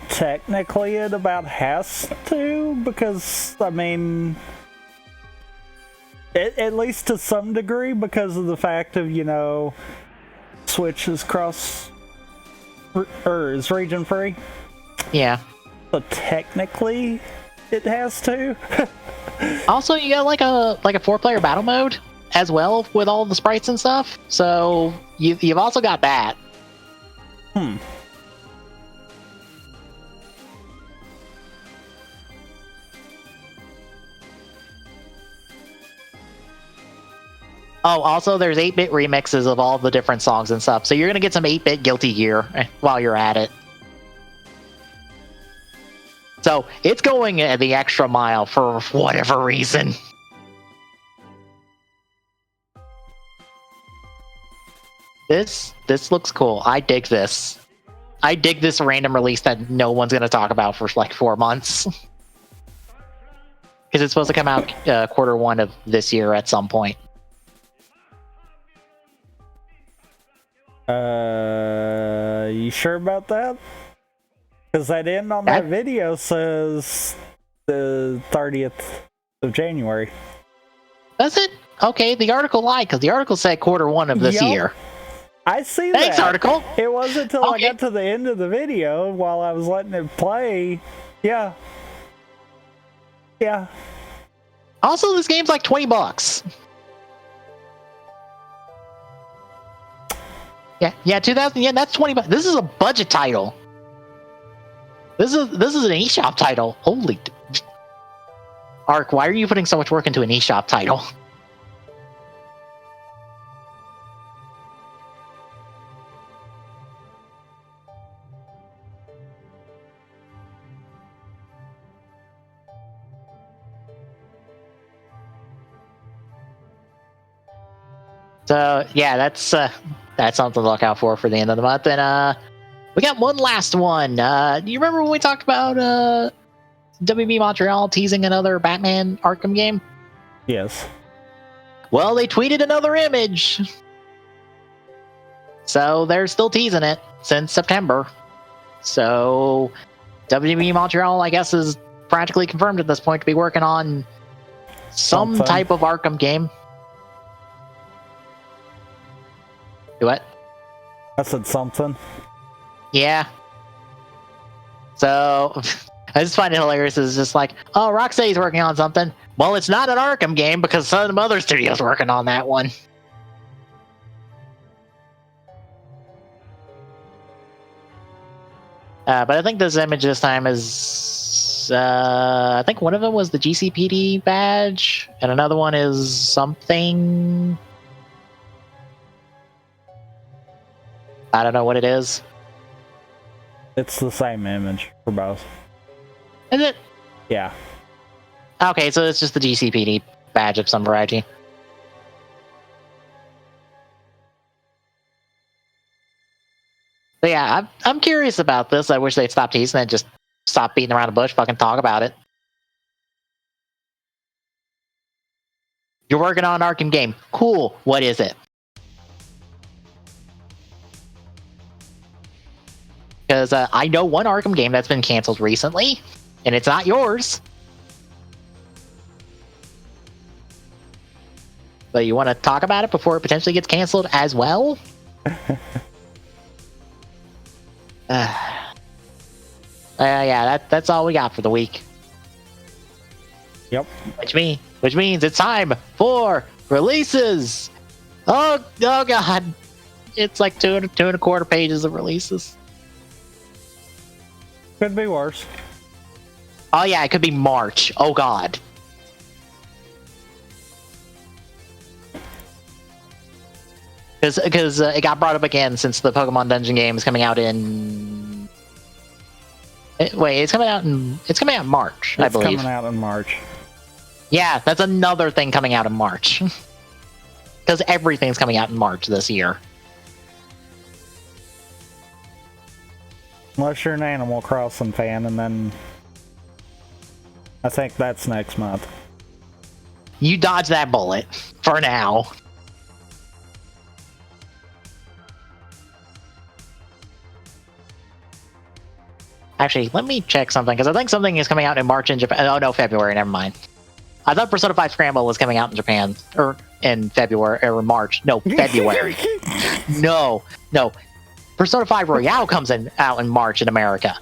Technically it about has to, because, I mean... At least to some degree, because of the fact of, you know, Switch is is region free. Yeah. So technically, it has to. Also, you got like a 4-player battle mode as well with all the sprites and stuff. So you've also got that. Oh, also there's 8-bit remixes of all the different songs and stuff. So you're gonna get some 8-bit Guilty Gear while you're at it. So it's going the extra mile for whatever reason. This looks cool. I dig this. I dig this random release that no one's going to talk about for like 4 months. Because it's supposed to come out Q1 of this year at some point. You sure about that? Because that end on that video says the 30th of January. Does it? Okay, the article lied, because the article said Q1 of this year. I see Thanks, that. article. It wasn't until I got to the end of the video while I was letting it play. Yeah. Yeah. Also, this game's like $20. Yeah, 2000. Yeah, that's $20. This is a budget title. This is an eShop title. Holy Ark, why are you putting so much work into an eShop title? So yeah, that's something to look out for the end of the month. And we got one last one. Do you remember when we talked about WB Montreal teasing another Batman Arkham game? Yes. Well, they tweeted another image. So they're still teasing it since September. So WB Montreal, I guess, is practically confirmed at this point to be working on some type of Arkham game. What? I said something. Yeah. So I just find it hilarious. It's just like, oh, Rocksteady's working on something. Well, it's not an Arkham game because some other studio's working on that one. But I think this image this time is, I think one of them was the GCPD badge, and another one is something. I don't know what it is. It's the same image for both. Is it? Yeah. Okay, so it's just the GCPD badge of some variety. But yeah, I'm curious about this. I wish they'd stop teasing and just stop beating around the bush. Fucking talk about it. You're working on an Arkham game. Cool. What is it? Because I know one Arkham game that's been canceled recently, and it's not yours. But you want to talk about it before it potentially gets canceled as well? Yeah, that's all we got for the week. Yep. Which means it's time for releases. Oh god, it's like two and a quarter pages of releases. Could be worse. Oh yeah, it could be March. Oh god. Because it got brought up again since the Pokemon Dungeon game is coming out in. Wait, it's coming out in March, I believe. It's coming out in March. Yeah, that's another thing coming out in March. Because everything's coming out in March this year. Unless you're an Animal Crossing fan, and then I think that's next month. You dodge that bullet for now. Actually, let me check something, because I think something is coming out in March in Japan. Oh no, February, never mind. I thought Persona 5 Scramble was coming out in Japan, or in February, or March. No, February. No. Persona 5 Royale comes out in March in America.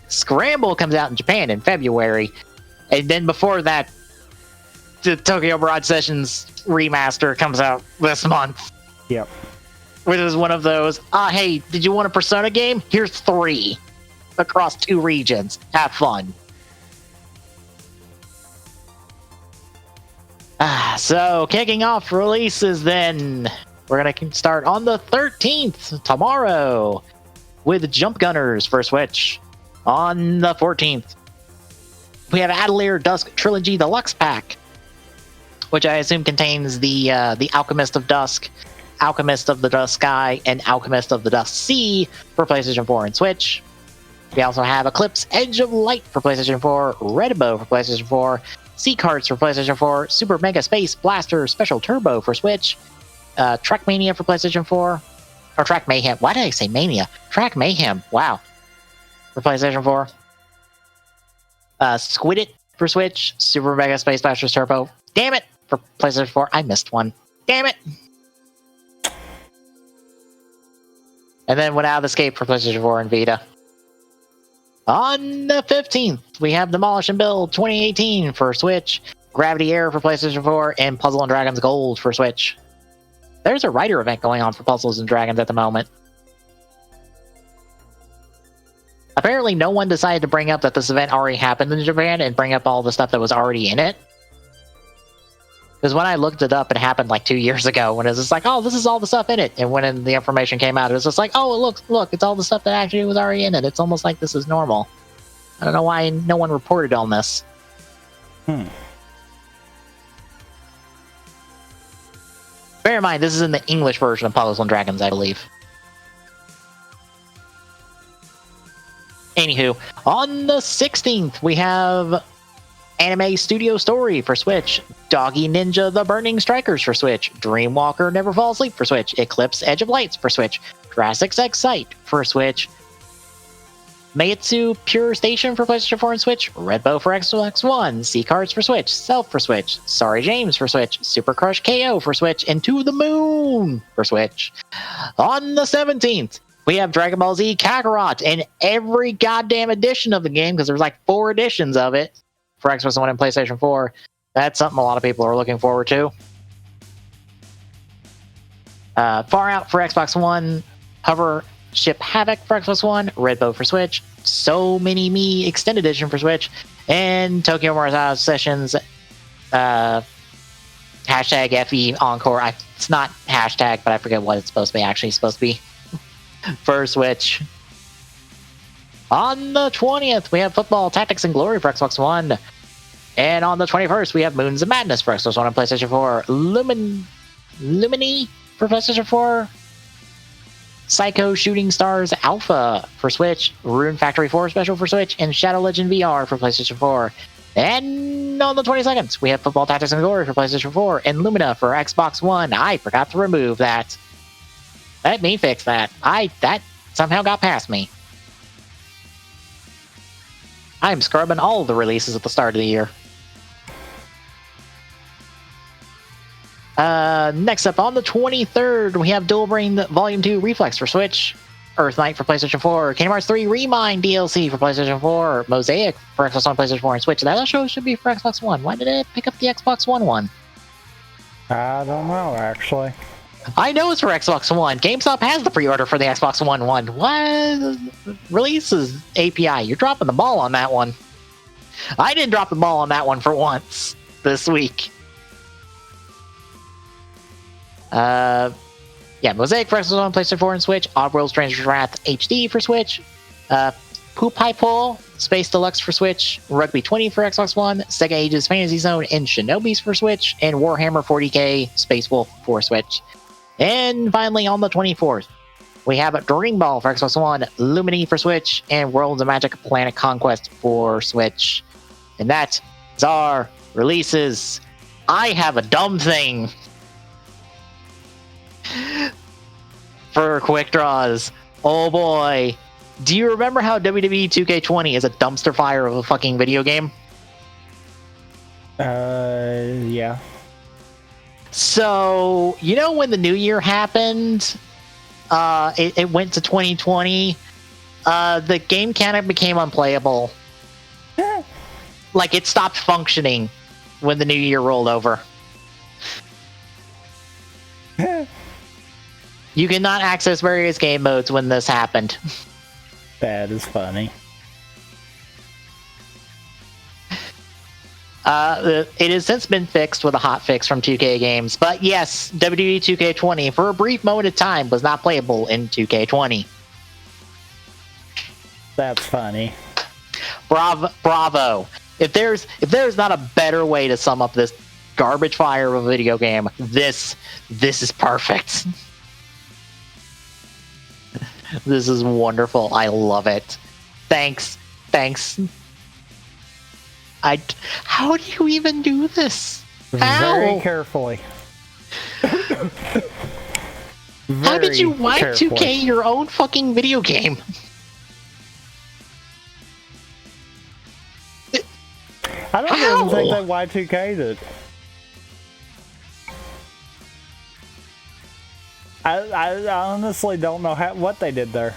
Scramble comes out in Japan in February. And then before that, the Tokyo Mirage Sessions remaster comes out this month. Yep. Which is one of those, hey, did you want a Persona game? Here's 3 across 2 regions. Have fun. So, kicking off releases then. We're going to start on the 13th, tomorrow, with Jump Gunners for Switch. On the 14th, we have Atelier Dusk Trilogy Deluxe Pack, which I assume contains the Alchemist of Dusk, Alchemist of the Dusk Sky, and Alchemist of the Dusk Sea for PlayStation 4 and Switch. We also have Eclipse Edge of Light for PlayStation 4, Red Bow for PlayStation 4, Sea Cards for PlayStation 4, Super Mega Space Blaster Special Turbo for Switch, Trackmania for PlayStation 4, or Track Mayhem. Why did I say Mania? Track Mayhem. Wow. For PlayStation 4. Squid It for Switch, Super Mega Space Blaster Turbo. Damn it! For PlayStation 4, I missed one. Damn it! And then Without Escape for PlayStation 4 and Vita. On the 15th, we have Demolish and Build 2018 for Switch, Gravity Air for PlayStation 4, and Puzzle and Dragons Gold for Switch. There's a writer event going on for Puzzles and Dragons at the moment. Apparently, no one decided to bring up that this event already happened in Japan and bring up all the stuff that was already in it. Because when I looked it up, it happened like 2 years ago when it was just like, oh, this is all the stuff in it. And when the information came out, it was just like, oh, look, it's all the stuff that actually was already in it. It's almost like this is normal. I don't know why no one reported on this. Bear in mind, this is in the English version of Puzzles and Dragons, I believe. Anywho, on the 16th, we have Anime Studio Story for Switch, Doggy Ninja The Burning Strikers for Switch, Dreamwalker Never Fall Asleep for Switch, Eclipse Edge of Lights for Switch, Jurassic Excite for Switch, Mayetsu Pure Station for PlayStation 4 and Switch, Red Bow for Xbox One, Sea Cards for Switch, Self for Switch, Sorry James for Switch, Super Crush KO for Switch, and To the Moon for Switch. On the 17th, we have Dragon Ball Z Kakarot in every goddamn edition of the game, because there's like 4 editions of it for Xbox One and PlayStation 4. That's something a lot of people are looking forward to. Far Out for Xbox One, Hover Ship Havoc for Xbox One, Red Bow for Switch, So Many Me Extended Edition for Switch, and Tokyo Mirage Sessions hashtag FE Encore. It's not hashtag, but I forget what it's supposed to be for Switch. On the 20th, we have Football Tactics and Glory for Xbox One. And on the 21st, we have Moons of Madness for Xbox One and PlayStation 4. Lumini for PlayStation 4. Psycho Shooting Stars Alpha for Switch. Rune Factory 4 Special for Switch. And Shadow Legend VR for PlayStation 4. And on the 22nd, we have Football Tactics and Glory for PlayStation 4. And Lumina for Xbox One. I forgot to remove that. Let me fix that. That somehow got past me. I'm scrubbing all the releases at the start of the year. Next up, on the 23rd, we have Dual Brain Volume 2 Reflex for Switch, Earth Knight for PlayStation 4, Kingdom Hearts 3 Remind DLC for PlayStation 4, Mosaic for Xbox One, PlayStation 4, and Switch. That show should be for Xbox One. Why did it pick up the Xbox One one? I don't know, actually. I know it's for Xbox One. GameStop has the pre-order for the Xbox One one. What? Releases API. You're dropping the ball on that one. I didn't drop the ball on that one for once this week. Mosaic for Xbox One, PlayStation 4, and Switch. Oddworld Stranger's Wrath HD for Switch. Poop High Pull, Space Deluxe for Switch. Rugby 20 for Xbox One. Sega Ages Fantasy Zone and Shinobis for Switch. And Warhammer 40k Space Wolf for Switch. And finally, on the 24th, we have Dream Ball for Xbox One, Lumini for Switch, and Worlds of Magic Planet Conquest for Switch. And that is our releases. I have a dumb thing for quick draws. Oh boy. Do you remember how WWE 2K20 is a dumpster fire of a fucking video game? Yeah. So, you know when the new year happened, it went to 2020, the game kind of became unplayable. Like, it stopped functioning when the new year rolled over. You cannot access various game modes when this happened. That is funny. It has since been fixed with a hotfix from 2K Games, but yes, WWE 2K20 for a brief moment of time was not playable in 2K20. That's funny. Bravo. If there's not a better way to sum up this garbage fire of a video game, this is perfect. This is wonderful. I love it. Thanks. How do you even do this? Very carefully. How did you Y2K your own fucking video game? I don't even think they Y2K'd it. I honestly don't know what they did there.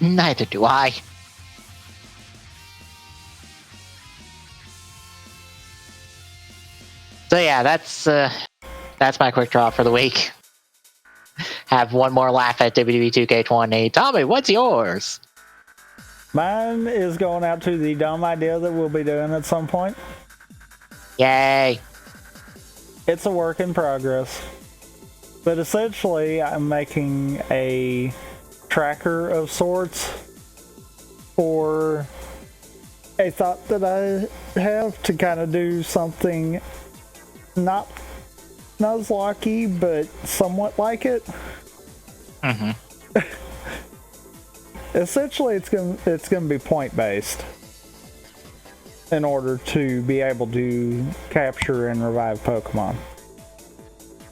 Neither do I. So yeah, that's my quick draw for the week. Have one more laugh at WWE 2K20. Tommy, what's yours? Mine is going out to the dumb idea that we'll be doing at some point. Yay. It's a work in progress. But essentially, I'm making a tracker of sorts for a thought that I have to kind of do something not Nuzlocke, but somewhat like it. Mm-hmm. Essentially, it's gonna be point based in order to be able to capture and revive Pokemon.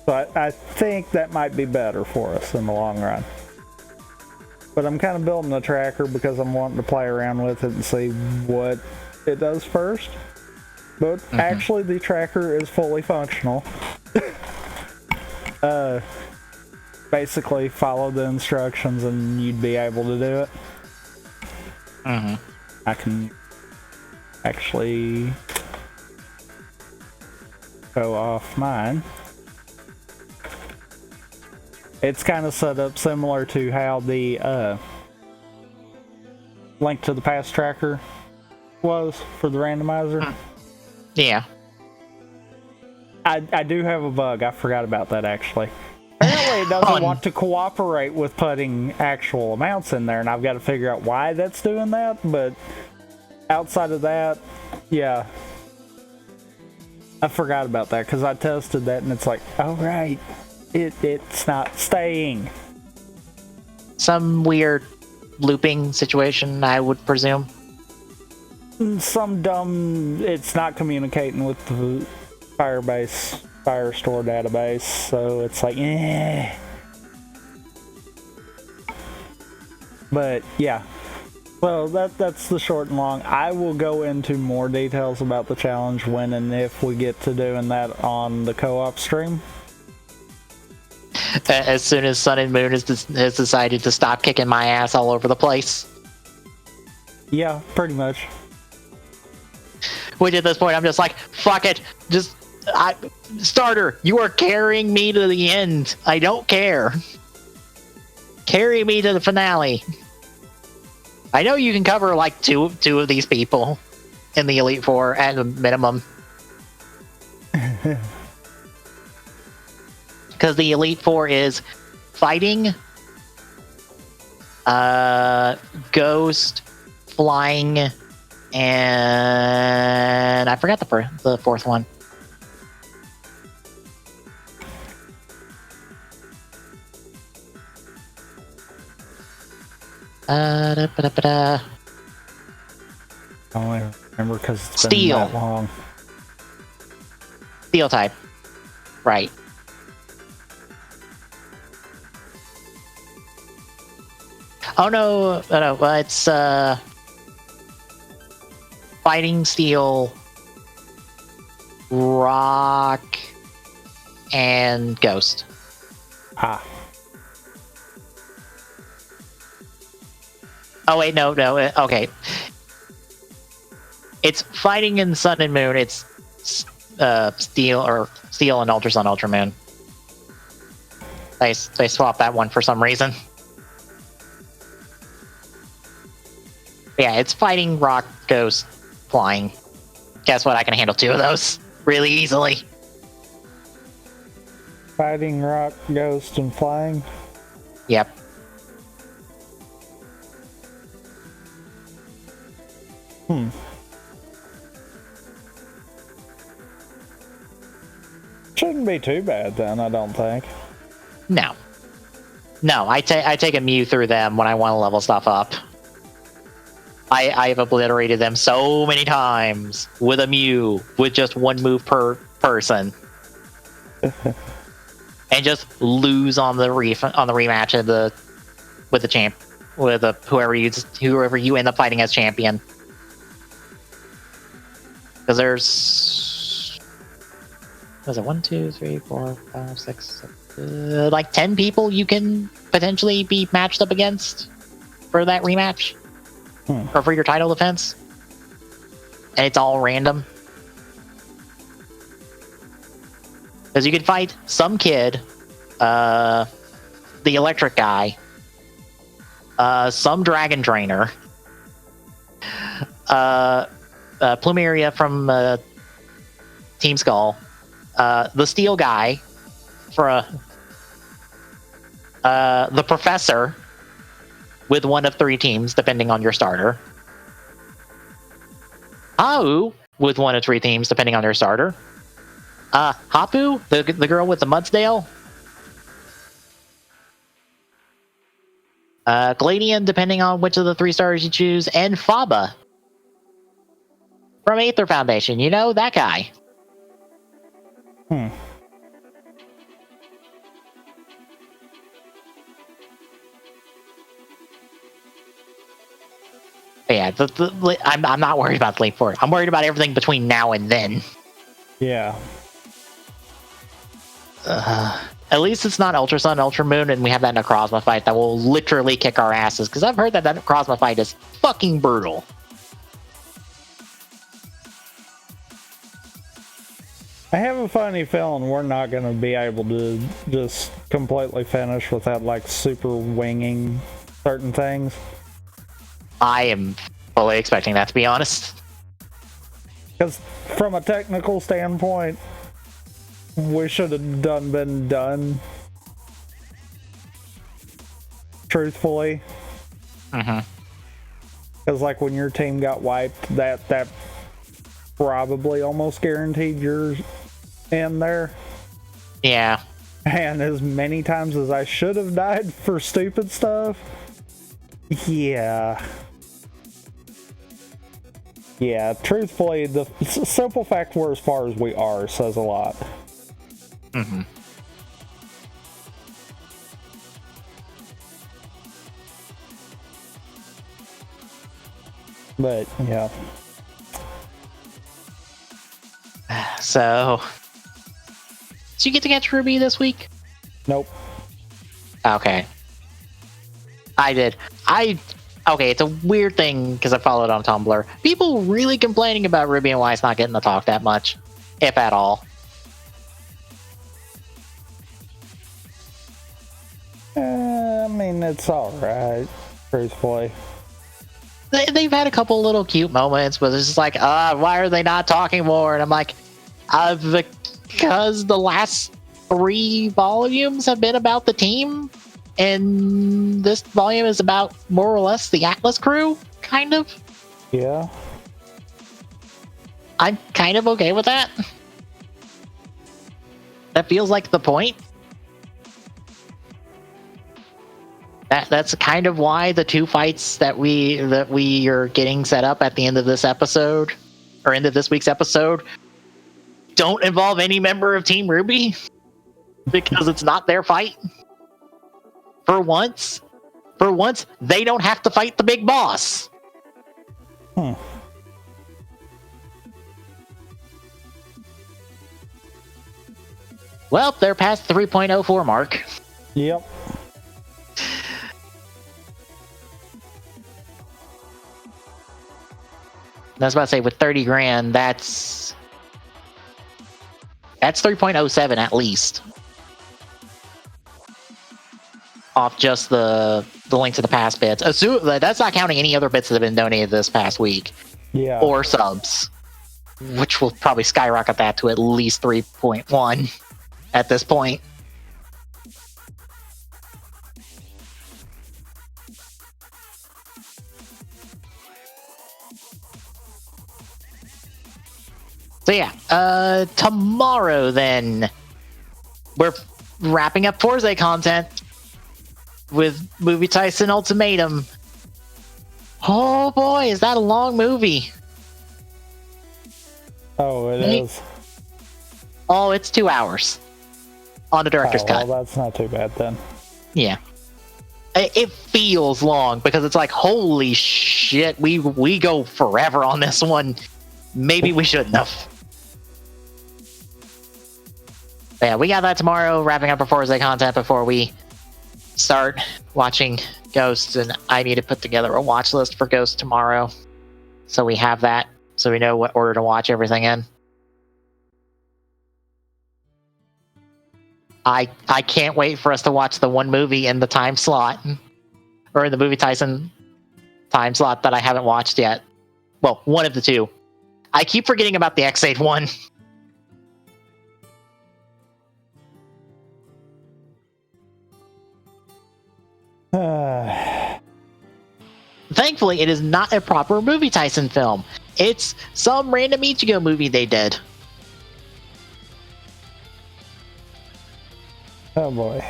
So I think that might be better for us in the long run. But I'm kind of building a tracker because I'm wanting to play around with it and see what it does first. But actually, the tracker is fully functional. Basically, follow the instructions and you'd be able to do it. I can actually go off mine. It's kind of set up similar to how the Link to the Past tracker was for the randomizer. Yeah. I do have a bug. I forgot about that, actually. Apparently it doesn't want to cooperate with putting actual amounts in there, and I've got to figure out why that's doing that, but outside of that, yeah. I forgot about that, because I tested that, and it's like, oh right, it's not staying. Some weird looping situation, I would presume. Some dumb, it's not communicating with the Firestore database, so it's like, eh. But yeah, so that's the short and long. I will go into more details about the challenge when and if we get to doing that on the co-op stream. As soon as Sun and Moon has decided to stop kicking my ass all over the place. Yeah, pretty much. Which at this point I'm just like, fuck it, Starter, you are carrying me to the end. I don't care. Carry me to the finale. I know you can cover like two of these people in the Elite Four at a minimum. Because the Elite Four is fighting, Ghost, Flying, and I forgot the fourth one. I only remember because it's been that long. Steel type. Right. Oh no, it's Fighting Steel, Rock, and Ghost. Ah. Oh wait, no, okay. It's Fighting in Sun and Moon. It's Steel and Ultra Sun, Ultra Moon. They swapped that one for some reason. Yeah, it's Fighting, Rock, Ghost, Flying. Guess what? I can handle two of those really easily. Fighting, Rock, Ghost, and Flying? Yep. Shouldn't be too bad then, I don't think. No. I take a Mew through them when I want to level stuff up. I've obliterated them so many times with a Mew with just one move per person, and just lose on the rematch of with the champ with whoever you end up fighting as champion. Because there's, was it 1, 2, 3, 4, 5, 6, 7, like 10 people you can potentially be matched up against for that rematch. Or for your title defense. And it's all random. Because you could fight some kid, the electric guy, some dragon trainer, Plumeria from Team Skull, the steel guy, the professor, with one of 3 teams, depending on your starter. Au, with one of 3 teams, depending on your starter. Hapu, the girl with the Mudsdale. Gladian, depending on which of the 3 starters you choose. And Faba from Aether Foundation. You know, that guy. But yeah, I'm not worried about the late forward. I'm worried about everything between now and then. Yeah. At least it's not Ultra Sun, Ultra Moon, and we have that Necrozma fight that will literally kick our asses. Because I've heard that Necrozma fight is fucking brutal. I have a funny feeling we're not going to be able to just completely finish without, like, super winging certain things. I am fully expecting that, to be honest. Because from a technical standpoint, we should have been done. Truthfully. Because, like, when your team got wiped, that probably almost guaranteed yours in there. Yeah. And as many times as I should have died for stupid stuff, yeah, truthfully, the simple fact we're as far as we are says a lot. But, yeah. So, did you get to catch Ruby this week? Nope. Okay. I did. Okay, it's a weird thing because I followed on Tumblr. People really complaining about Ruby and why it's not getting the talk that much, if at all. I mean, it's alright, truthfully. They've had a couple little cute moments, but it's just like, why are they not talking more? And I'm like, because the last 3 volumes have been about the team, and this volume is about more or less the Atlas crew, kind of. Yeah. I'm kind of okay with that. That feels like the point. That's kind of why the 2 fights that we are getting set up at the end of this episode, or end of this week's episode, don't involve any member of Team Ruby, because it's not their fight. For once, they don't have to fight the big boss. Well, they're past the 3.04 mark. Yep. I was about to say, with 30 grand, that's 3.07 at least. Off just the link to the past bits. That's not counting any other bits that have been donated this past week. Yeah. Or subs. Which will probably skyrocket that to at least 3.1 at this point. So yeah, tomorrow then we're wrapping up Forza content with Movie Tyson Ultimatum. Oh boy, is that a long movie? Oh, it is. Oh, it's 2 hours on the director's cut. Well, that's not too bad then. Yeah. It feels long because it's like, holy shit, we go forever on this one. Maybe we shouldn't have. But yeah, we got that tomorrow, wrapping up our Forza content before we start watching Ghosts, and I need to put together a watch list for Ghosts tomorrow. So we have that, so we know what order to watch everything in. I can't wait for us to watch the one movie in the time slot, or in the Movie Tyson time slot that I haven't watched yet. Well, one of the two. I keep forgetting about the X8 one. Thankfully, it is not a proper Movie Tyson film. It's some random Ichigo movie they did. Oh boy.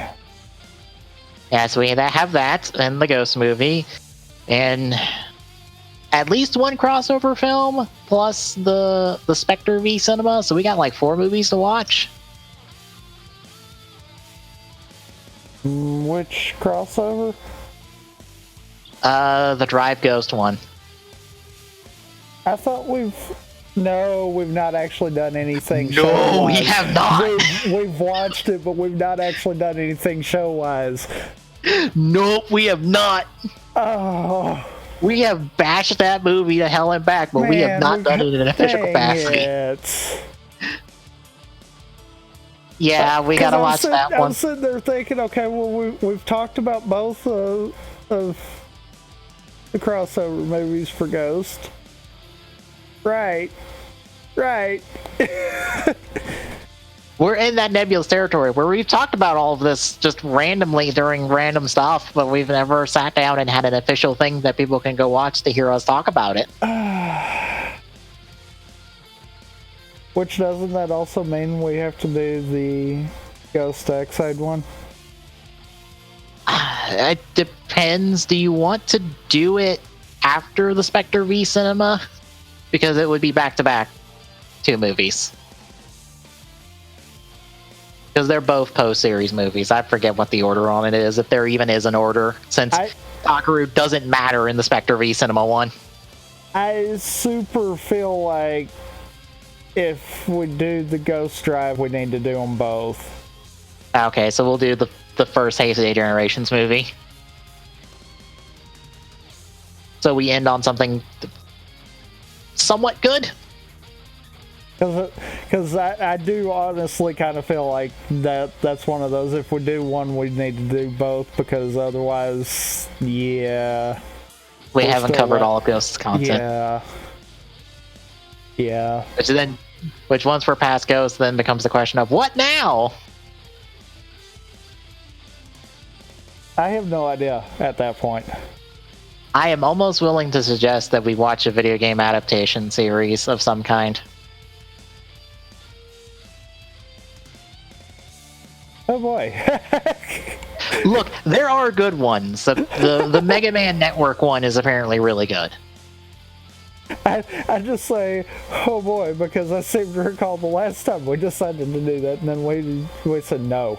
Yeah, so we have that and the Ghost movie, and at least one crossover film plus the Spectre v Cinema. So we got like 4 movies to watch. Which crossover? The Drive Ghost one. I thought we've not actually done anything. No, we have not. We've watched it, but we've not actually done anything show-wise. Nope, we have not. Oh, we have bashed that movie to hell and back, but we have not done it in an official capacity. Yeah, we gotta watch that one. I'm sitting there thinking, okay, well, we've talked about both of the crossover movies for Ghost. Right. We're in that nebulous territory where we've talked about all of this just randomly during random stuff, but we've never sat down and had an official thing that people can go watch to hear us talk about it. Which doesn't that also mean we have to do the Ghost X-Side one? It depends. Do you want to do it after the Spectre v Cinema? Because it would be back-to-back 2 movies. Because they're both post-series movies. I forget what the order on it is, if there even is an order, since Takaru doesn't matter in the Spectre v Cinema one. I super feel like if we do the Ghost Drive, we need to do them both. Okay, so we'll do the first Heisei Generations movie. So we end on something somewhat good. Because I do honestly kind of feel like that's one of those, if we do one, we need to do both, because otherwise, yeah. We haven't covered all of Ghost's content. Yeah. Which once we're past Ghost, then becomes the question of, what now? I have no idea at that point. I am almost willing to suggest that we watch a video game adaptation series of some kind. Oh boy. Look, there are good ones. The Mega Man Network one is apparently really good. I just say, oh boy, because I seem to recall the last time we decided to do that, and then we said no.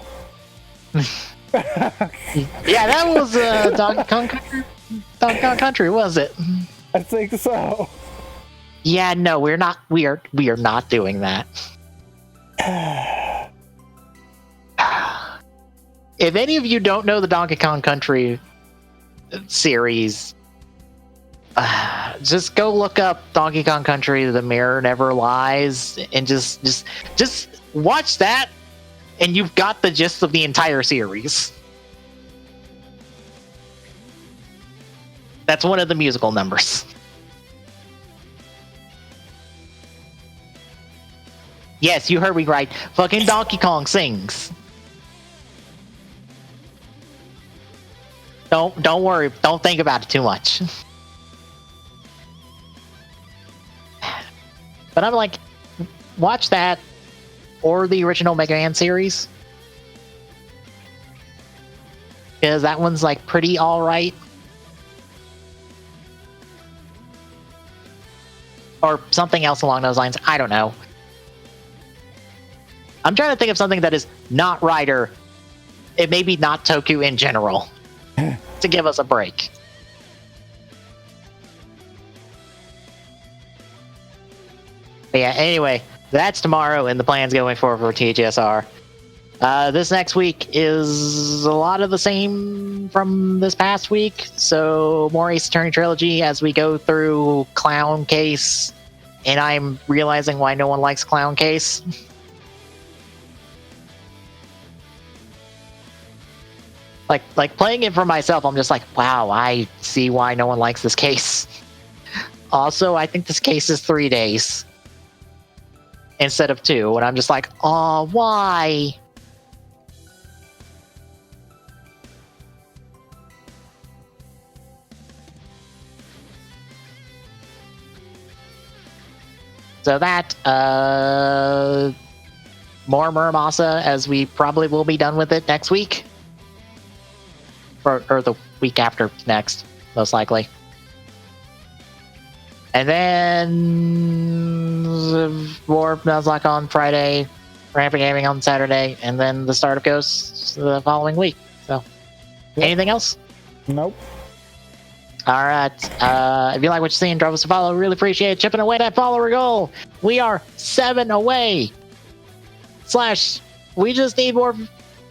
Yeah, that was Donkey Kong Country. Donkey Kong Country, was it? I think so. Yeah, no, we're not. We are not doing that. If any of you don't know the Donkey Kong Country series, just go look up Donkey Kong Country: The Mirror Never Lies, and just watch that, and you've got the gist of the entire series. That's one of the musical numbers. Yes, you heard me right. Fucking Donkey Kong sings. Don't worry. Don't think about it too much. But I'm like, watch that or the original Mega Man series. Because that one's like pretty alright. Or something else along those lines. I don't know. I'm trying to think of something that is not Rider. It may be not Toku in general. To give us a break. But yeah, anyway, that's tomorrow and the plans going forward for TGSR. This next week is a lot of the same from this past week. So more Ace Attorney Trilogy as we go through Clown Case. And I'm realizing why no one likes Clown Case. Like playing it for myself, I'm just like, wow, I see why no one likes this case. Also, I think this case is 3 days instead of 2, and I'm just like, oh, why? So that, more Muramasa, as we probably will be done with it next week. Or the week after next, most likely. And then more Nuzlocke on Friday, Rampant Gaming on Saturday, and then the start of Ghosts the following week. So, anything else? Nope. All right. If you like what you're seeing, drop us a follow. Really appreciate chipping away that follower goal. We are 7 away. / we just need more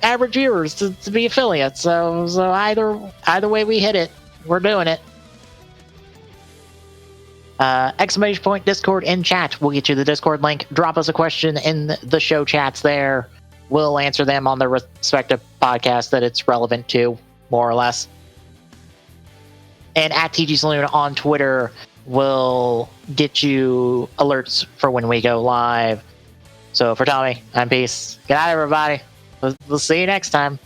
average viewers to be affiliates. So either way we hit it, we're doing it. Exclamation point Discord in chat. We'll get you the Discord link. Drop us a question in the show chats there. We'll answer them on the respective podcast that it's relevant to, more or less. And at TG Saloon on Twitter will get you alerts for when we go live. So for Tommy, I'm Peace. Good night, everybody. We'll see you next time.